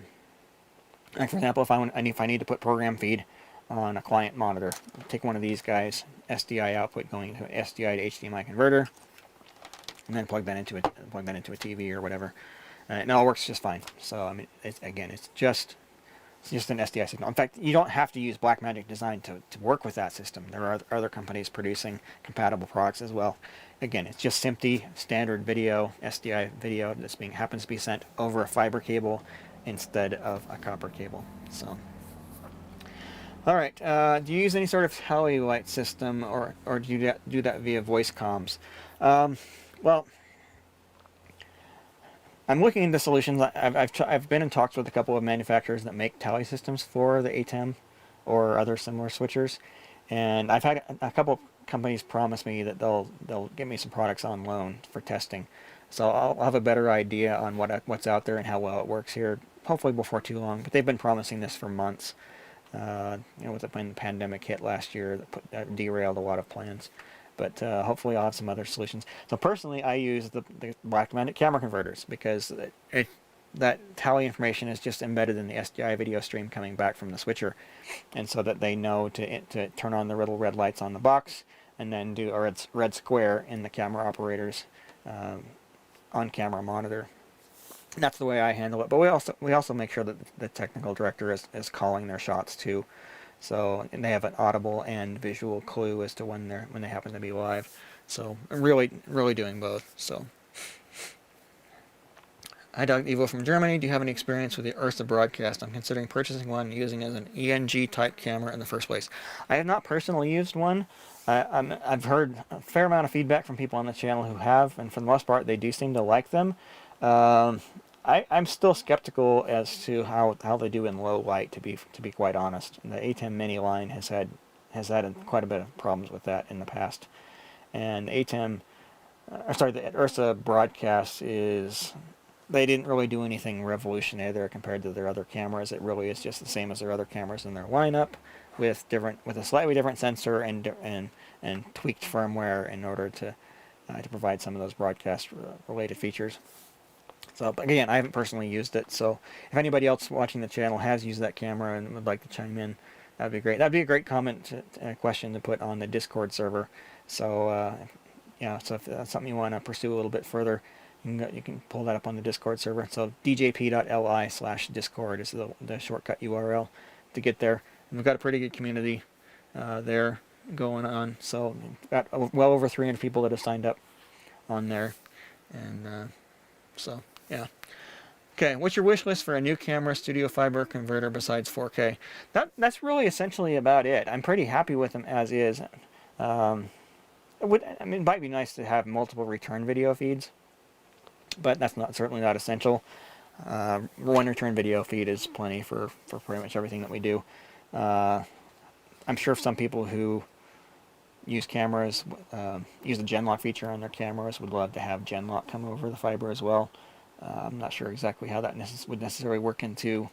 A: for example, if I need to put program feed on a client monitor, I'll take one of these guys, SDI output going to SDI to HDMI converter, and then plug that into a TV or whatever, and it all works just fine. So I mean, it's just an SDI signal. In fact, you don't have to use Blackmagic Design to work with that system. There are other companies producing compatible products as well. Again, it's just simply standard video, SDI video that's happens to be sent over a fiber cable instead of a copper cable. So, all right. Do you use any sort of tally light system, or do you do that via voice comms? Well, I'm looking into solutions. I've been in talks with a couple of manufacturers that make tally systems for the ATEM or other similar switchers, and I've had a couple of companies promise me that they'll give me some products on loan for testing. So I'll have a better idea on what's out there and how well it works here, hopefully before too long. But they've been promising this for months. When the pandemic hit last year, that derailed a lot of plans. But hopefully I'll have some other solutions. So personally, I use the Blackmagic camera converters, because that tally information is just embedded in the SDI video stream coming back from the switcher, and so that they know to turn on the little red lights on the box, and then do a red square in the camera operator's on-camera monitor. And that's the way I handle it. But we also make sure that the technical director is calling their shots too. So, and they have an audible and visual clue as to when they happen to be live. So I'm really doing both. So, hi, Doug Evo from Germany. Do you have any experience with the Ursa broadcast? I'm considering purchasing one, using it as an ENG type camera in the first place. I have not personally used one. I've heard a fair amount of feedback from people on the channel who have, and for the most part, they do seem to like them. I'm still skeptical as to how they do in low light, to be quite honest. The ATEM Mini line has had quite a bit of problems with that in the past. And the Ursa broadcast they didn't really do anything revolutionary there compared to their other cameras. It really is just the same as their other cameras in their lineup, with a slightly different sensor and tweaked firmware in order to provide some of those broadcast related features. So, but again, I haven't personally used it, so if anybody else watching the channel has used that camera and would like to chime in, that'd be great. That'd be a great question to put on the Discord server. So, so if that's something you want to pursue a little bit further, you can pull that up on the Discord server. So djp.li/discord is the shortcut URL to get there. And we've got a pretty good community there going on. So we've got well over 300 people that have signed up on there, and so. Yeah. Okay, what's your wish list for a new camera studio fiber converter besides 4K? That's really essentially about it. I'm pretty happy with them as is. It might be nice to have multiple return video feeds, but that's certainly not essential. One return video feed is plenty for pretty much everything that we do. I'm sure some people who use cameras, use the Genlock feature on their cameras, would love to have Genlock come over the fiber as well. I'm not sure exactly how that would necessarily work into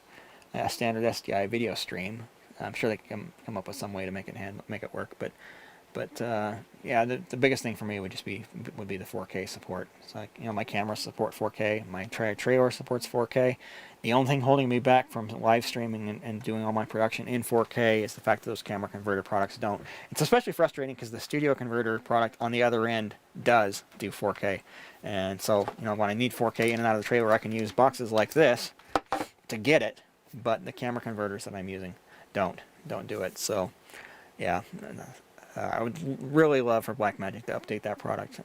A: a standard SDI video stream. I'm sure they can come up with some way to make it work. But yeah, the biggest thing for me would be the 4K support. So my cameras support 4K, my trailer supports 4K. The only thing holding me back from live streaming and doing all my production in 4K is the fact that those camera converter products don't. It's especially frustrating because the studio converter product on the other end does do 4K. And so, when I need 4K in and out of the trailer, I can use boxes like this to get it, but the camera converters that I'm using don't do it. So, yeah, I would really love for Blackmagic to update that product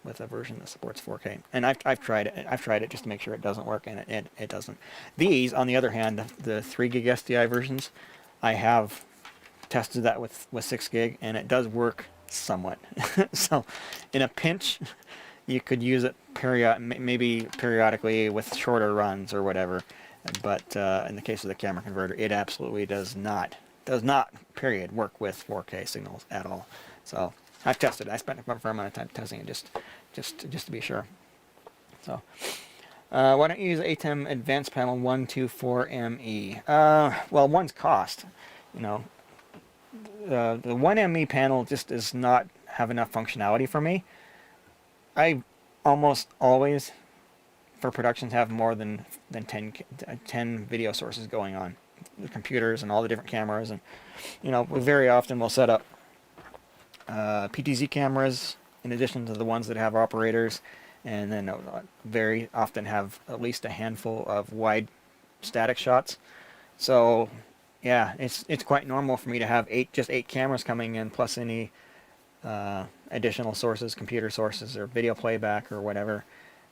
A: with a version that supports 4K. And I've tried it. I've tried it just to make sure it doesn't work, and it doesn't. These, on the other hand, the 3 gig SDI versions, I have tested that with 6 gig, and it does work somewhat. So, in a pinch, you could use it maybe periodically with shorter runs or whatever. But in the case of the camera converter, it absolutely does not, period, work with 4K signals at all. So I've tested it. I spent a fair amount of time testing it just to be sure. So why don't you use ATEM Advanced Panel 124ME? Well, one's cost. You know, the 1ME panel just does not have enough functionality for me. I almost always, for productions, have more than 10 video sources going on, the computers and all the different cameras, and you know, we very often will set up PTZ cameras in addition to the ones that have operators, and then very often have at least a handful of wide static shots. So yeah, it's quite normal for me to have just eight cameras coming in, plus any additional sources, computer sources, or video playback or whatever.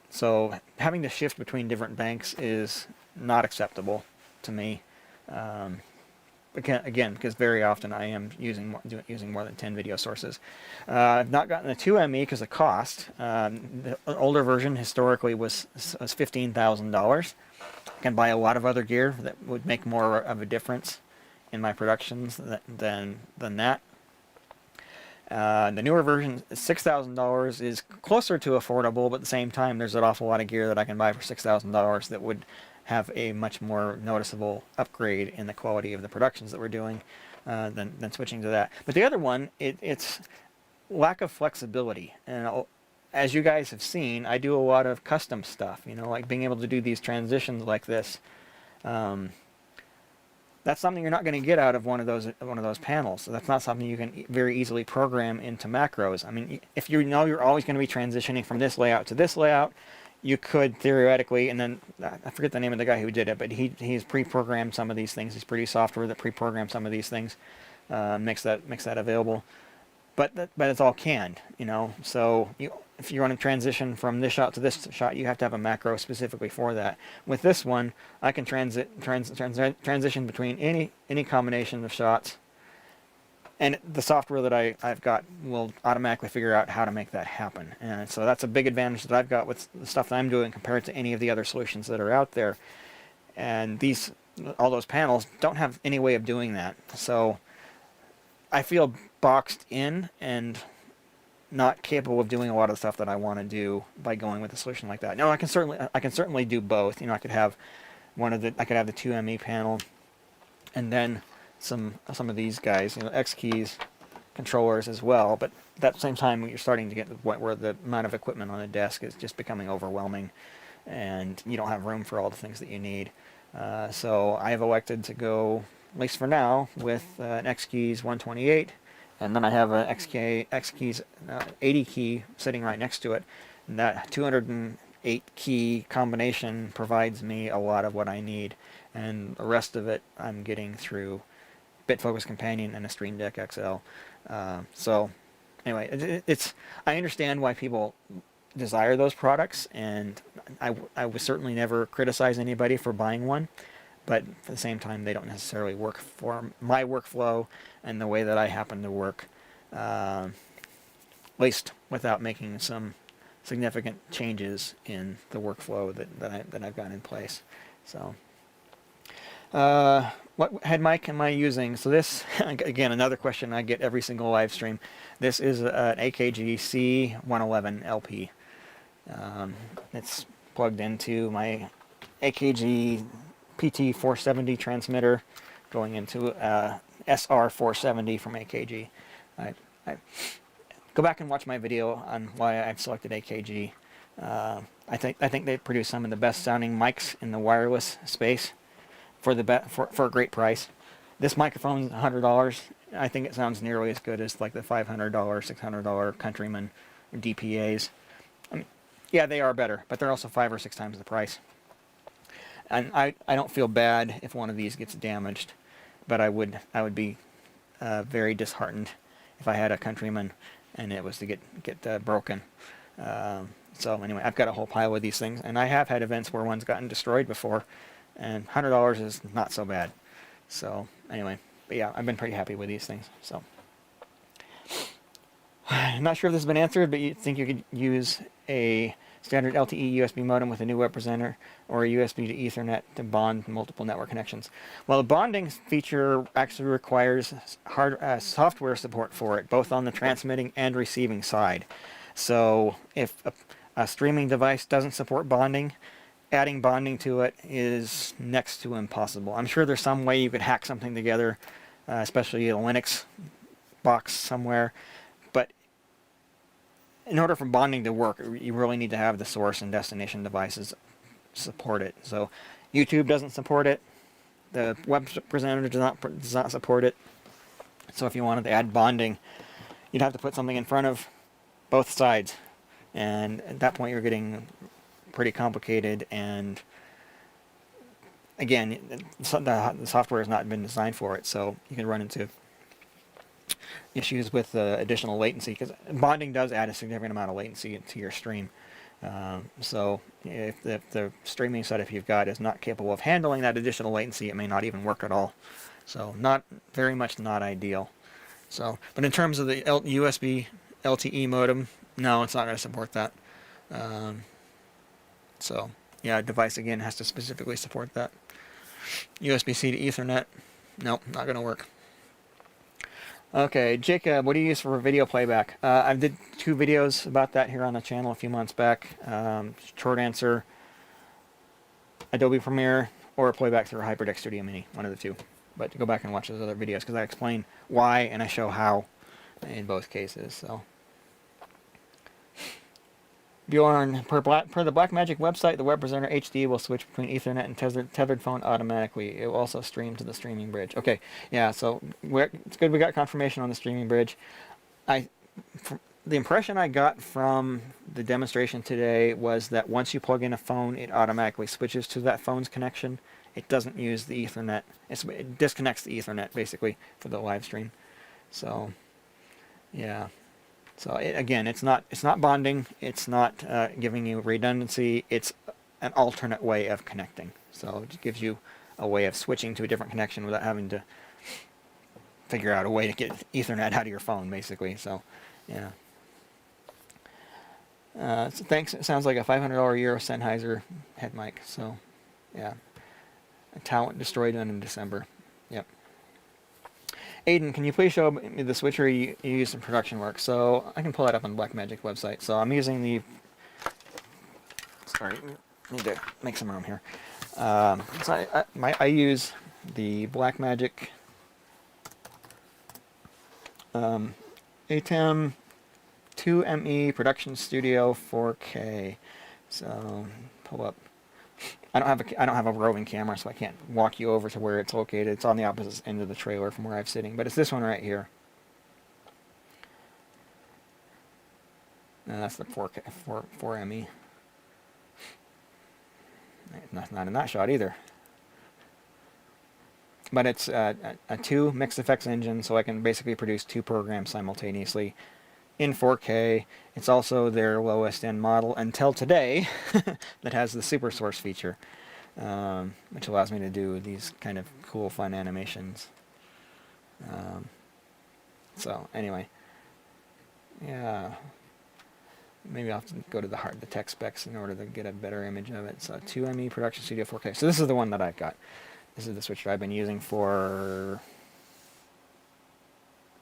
A: So having to shift between different banks is not acceptable to me. Again, because very often I am using more than 10 video sources. I've not gotten the 2ME because of cost. The older version historically was $15,000. I can buy a lot of other gear that would make more of a difference in my productions than that. The newer version, $6,000, is closer to affordable, but at the same time, there's an awful lot of gear that I can buy for $6,000 that would have a much more noticeable upgrade in the quality of the productions that we're doing than switching to that. But the other one, it's lack of flexibility. And as you guys have seen, I do a lot of custom stuff, you know, like being able to do these transitions like this. That's something you're not going to get out of one of those panels. So that's not something you can very easily program into macros. I mean, if you know you're always going to be transitioning from this layout to this layout, you could theoretically, and then I forget the name of the guy who did it, but he's pre-programmed some of these things. He's produced software that pre-programs some of these things, makes that available. But it's all canned, you know. So if you want to transition from this shot to this shot, you have to have a macro specifically for that. With this one, I can transition between any combination of shots, and the software that I've got will automatically figure out how to make that happen. And so that's a big advantage that I've got with the stuff that I'm doing compared to any of the other solutions that are out there. And all those panels don't have any way of doing that. So I feel boxed in and not capable of doing a lot of the stuff that I want to do by going with a solution like that. Now I can certainly do both. You know, I could have the 2ME panel, and then some of these guys, you know, X keys controllers as well. But at the same time, you're starting to get to the point where the amount of equipment on the desk is just becoming overwhelming, and you don't have room for all the things that you need. So I have elected to go, at least for now, with an X keys 128. And then I have an X keys 80 key sitting right next to it. And that 208 key combination provides me a lot of what I need. And the rest of it I'm getting through BitFocus Companion and a Stream Deck XL. So anyway, I understand why people desire those products, and I would certainly never criticize anybody for buying one. But at the same time, they don't necessarily work for my workflow and the way that I happen to work, at least without making some significant changes in the workflow that I've got in place. So, what head mic am I using? So this, again, another question I get every single live stream. This is an AKG C111 LP. It's plugged into my AKG PT470 transmitter, going into SR470 from AKG. I go back and watch my video on why I've selected AKG. I think they produce some of the best sounding mics in the wireless space for a great price. This microphone is $100. I think it sounds nearly as good as like the $500, $600 Countryman DPAs. I mean, yeah, they are better, but they're also 5 or 6 times the price. And I don't feel bad if one of these gets damaged, but I would be very disheartened if I had a Countryman and it was to get broken. So anyway, I've got a whole pile of these things, and I have had events where one's gotten destroyed before, and $100 is not so bad. So anyway, but yeah, I've been pretty happy with these things. So I'm not sure if this has been answered, but you think you could use a standard LTE USB modem with a new web presenter, or a USB to Ethernet to bond multiple network connections. Well, the bonding feature actually requires software support for it, both on the transmitting and receiving side. So if a streaming device doesn't support bonding, adding bonding to it is next to impossible. I'm sure there's some way you could hack something together, especially a Linux box somewhere, but in order for bonding to work, you really need to have the source and destination devices support it. So YouTube doesn't support it. The web presenter does not support it. So if you wanted to add bonding, you'd have to put something in front of both sides. And at that point, you're getting pretty complicated. And again, the software has not been designed for it. So you can run into issues with additional latency, because bonding does add a significant amount of latency to your stream. So if the streaming setup you've got is not capable of handling that additional latency, it may not even work at all. So not very much not ideal. So, but in terms of the USB LTE modem, no, it's not going to support that. So yeah, device again has to specifically support that. USB-C to Ethernet, nope, not going to work. Okay, Jacob, what do you use for video playback? I did 2 videos about that here on the channel a few months back. Short answer, Adobe Premiere or playback through HyperDeck Studio Mini, one of the two. But go back and watch those other videos because I explain why and I show how in both cases. So, Bjorn, per the Blackmagic website, the Web Presenter HD will switch between Ethernet and tethered phone automatically. It will also stream to the streaming bridge. Okay, yeah, so it's good we got confirmation on the streaming bridge. The impression I got from the demonstration today was that once you plug in a phone, it automatically switches to that phone's connection. It doesn't use the Ethernet. It disconnects the Ethernet, basically, for the live stream. So, yeah. So again, it's not bonding. It's not giving you redundancy. It's an alternate way of connecting. So it gives you a way of switching to a different connection without having to figure out a way to get Ethernet out of your phone, basically. So, yeah. So thanks. It sounds like a $500 a year Sennheiser head mic. So, yeah. A talent destroyed in December. Yep. Aiden, can you please show me the switcher you use in production work? So I can pull that up on the Blackmagic website. So I'm using the... Sorry, need to make some room here. So I use the Blackmagic ATEM 2ME Production Studio 4K. So pull up. I don't have a roving camera, so I can't walk you over to where it's located. It's on the opposite end of the trailer from where I'm sitting, but it's this one right here. And that's the 4ME. Not in that shot either. But it's a 2 mixed effects engine, so I can basically produce 2 programs simultaneously in 4K. It's also their lowest end model until today that has the super source feature, which allows me to do these kind of cool, fun animations. So anyway, yeah, maybe I'll have to go to the tech specs in order to get a better image of it. So 2ME Production Studio 4K. So this is the one that I've got. This is the switcher I've been using for,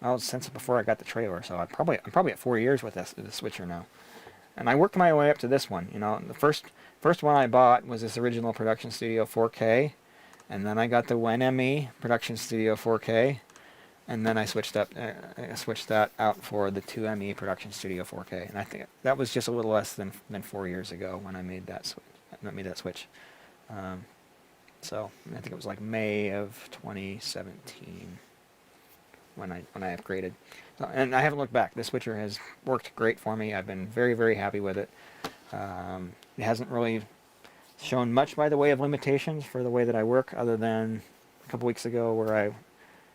A: well, since before I got the trailer. So I'm probably at 4 years with this switcher now. And I worked my way up to this one. You know, the first one I bought was this original Production Studio 4K, and then I got the 1ME Production Studio 4K, and then I switched that out for the 2ME Production Studio 4K. And I think that was just a little less than 4 years ago when I made that switch. So I think it was like May of 2017 when I upgraded. So, and I haven't looked back. This switcher has worked great for me. I've been very, very happy with it. It hasn't really shown much by the way of limitations for the way that I work, other than a couple weeks ago where I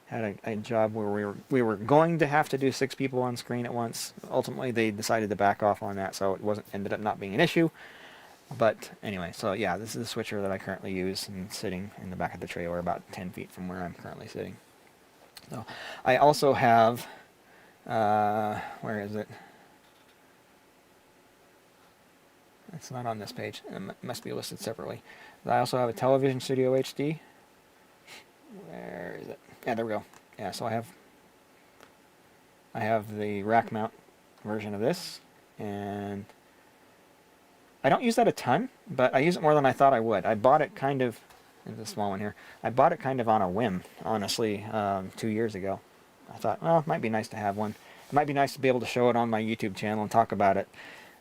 A: had a job where we were going to have to do 6 people on screen at once. Ultimately, they decided to back off on that, so it ended up not being an issue. But anyway, so yeah, this is the switcher that I currently use, and sitting in the back of the trailer about 10 feet from where I'm currently sitting. So I also have, where is it? It's not on this page. It must be listed separately. I also have a Television Studio HD. Where is it? Yeah, there we go. Yeah, so I have the rack mount version of this, and I don't use that a ton, but I use it more than I thought I would. I bought it kind of, there's a small one here, I bought it kind of on a whim, honestly, 2 years ago. I thought, well, it might be nice to have one. It might be nice to be able to show it on my YouTube channel and talk about it.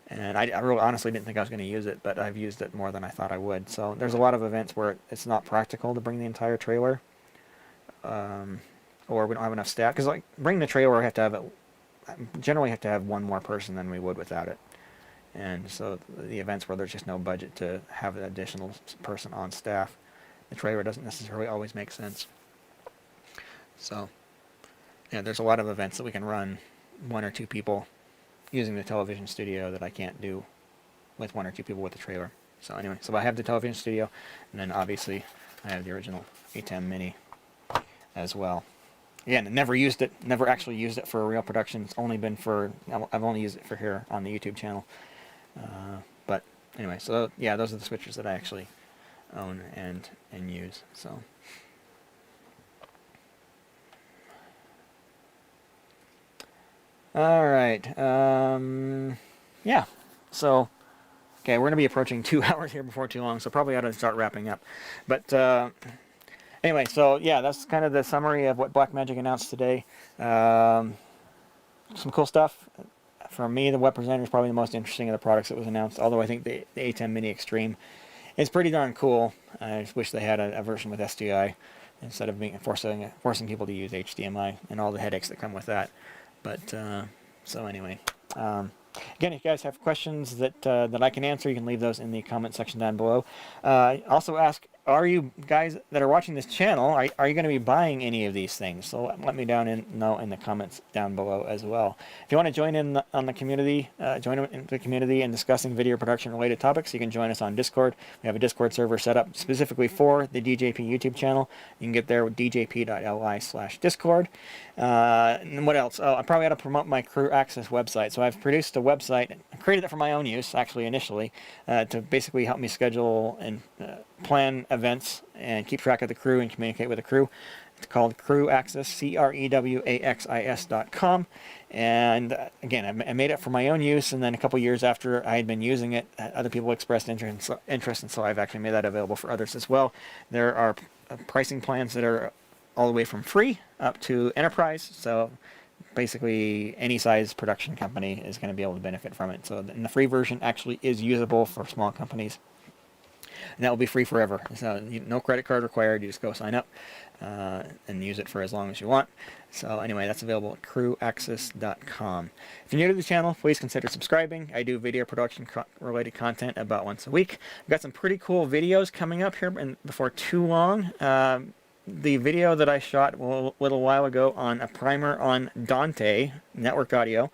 A: And I really honestly didn't think I was going to use it, but I've used it more than I thought I would. So there's a lot of events where it's not practical to bring the entire trailer, or we don't have enough staff. Because like bringing the trailer, I have to have it. Generally, have to have one more person than we would without it. And so the events where there's just no budget to have an additional person on staff, the trailer doesn't necessarily always make sense. So yeah, there's a lot of events that we can run 1 or 2 people using the television studio that I can't do with 1 or 2 people with the trailer. So anyway, so I have the television studio, and then obviously I have the original ATEM Mini as well. Again, never used it, never actually used it for a real production. It's only been for, I've only used it for here on the YouTube channel. But anyway, so yeah, those are the switchers that I actually own and use. So all right, yeah, so okay, we're gonna be approaching 2 hours here before too long, so probably ought to start wrapping up. But anyway, so yeah, that's kind of the summary of what Blackmagic announced today. Some cool stuff. For me, the Web Presenter is probably the most interesting of the products that was announced, although I think the ATEM Mini Extreme is pretty darn cool. I just wish they had a version with SDI instead of being forcing people to use HDMI and all the headaches that come with that. But so anyway, again, if you guys have questions that I can answer, you can leave those in the comment section down below. Also ask, are you guys that are watching this channel, are you going to be buying any of these things? So let me know in the comments down below as well. If you want to join in on the community, join in the community and discussing video production related topics, you can join us on Discord. We have a Discord server set up specifically for the DJP YouTube channel. You can get there with djp.li/discord. And what else? Oh, I probably ought to promote my Crew Access website. So I've produced a website, I created it for my own use, actually, initially, to basically help me schedule and plan events and keep track of the crew and communicate with the crew. It's called Crew Access, CREWAXIS.com. And again, I made it for my own use, and then a couple years after I had been using it, other people expressed interest, and so I've actually made that available for others as well. There are pricing plans that are all the way from free up to enterprise, so basically any size production company is going to be able to benefit from it. So the free version actually is usable for small companies, and that will be free forever. So no credit card required. You just go sign up and use it for as long as you want. So anyway, that's available at crewaccess.com. If you're new to the channel, please consider subscribing. I do video production related content about once a week. I've got some pretty cool videos coming up here before too long. The video that I shot a little while ago on a primer on Dante network audio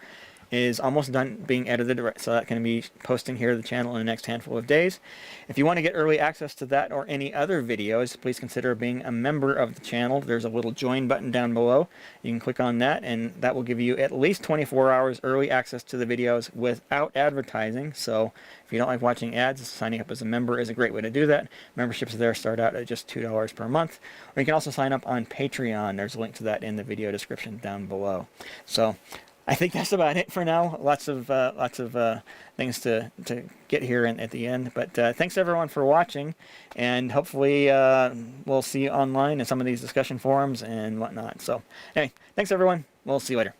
A: is almost done being edited, so that can be posting here to the channel in the next handful of days. If you want to get early access to that or any other videos, please consider being a member of the channel. There's a little join button down below. You can click on that, and that will give you at least 24 hours early access to the videos without advertising. So if you don't like watching ads, signing up as a member is a great way to do that. Memberships there start out at just $2 per month. Or you can also sign up on Patreon. There's a link to that in the video description down below. So I think that's about it for now. Lots of things to get here at the end. But thanks everyone for watching, and hopefully we'll see you online in some of these discussion forums and whatnot. So anyway, thanks everyone. We'll see you later.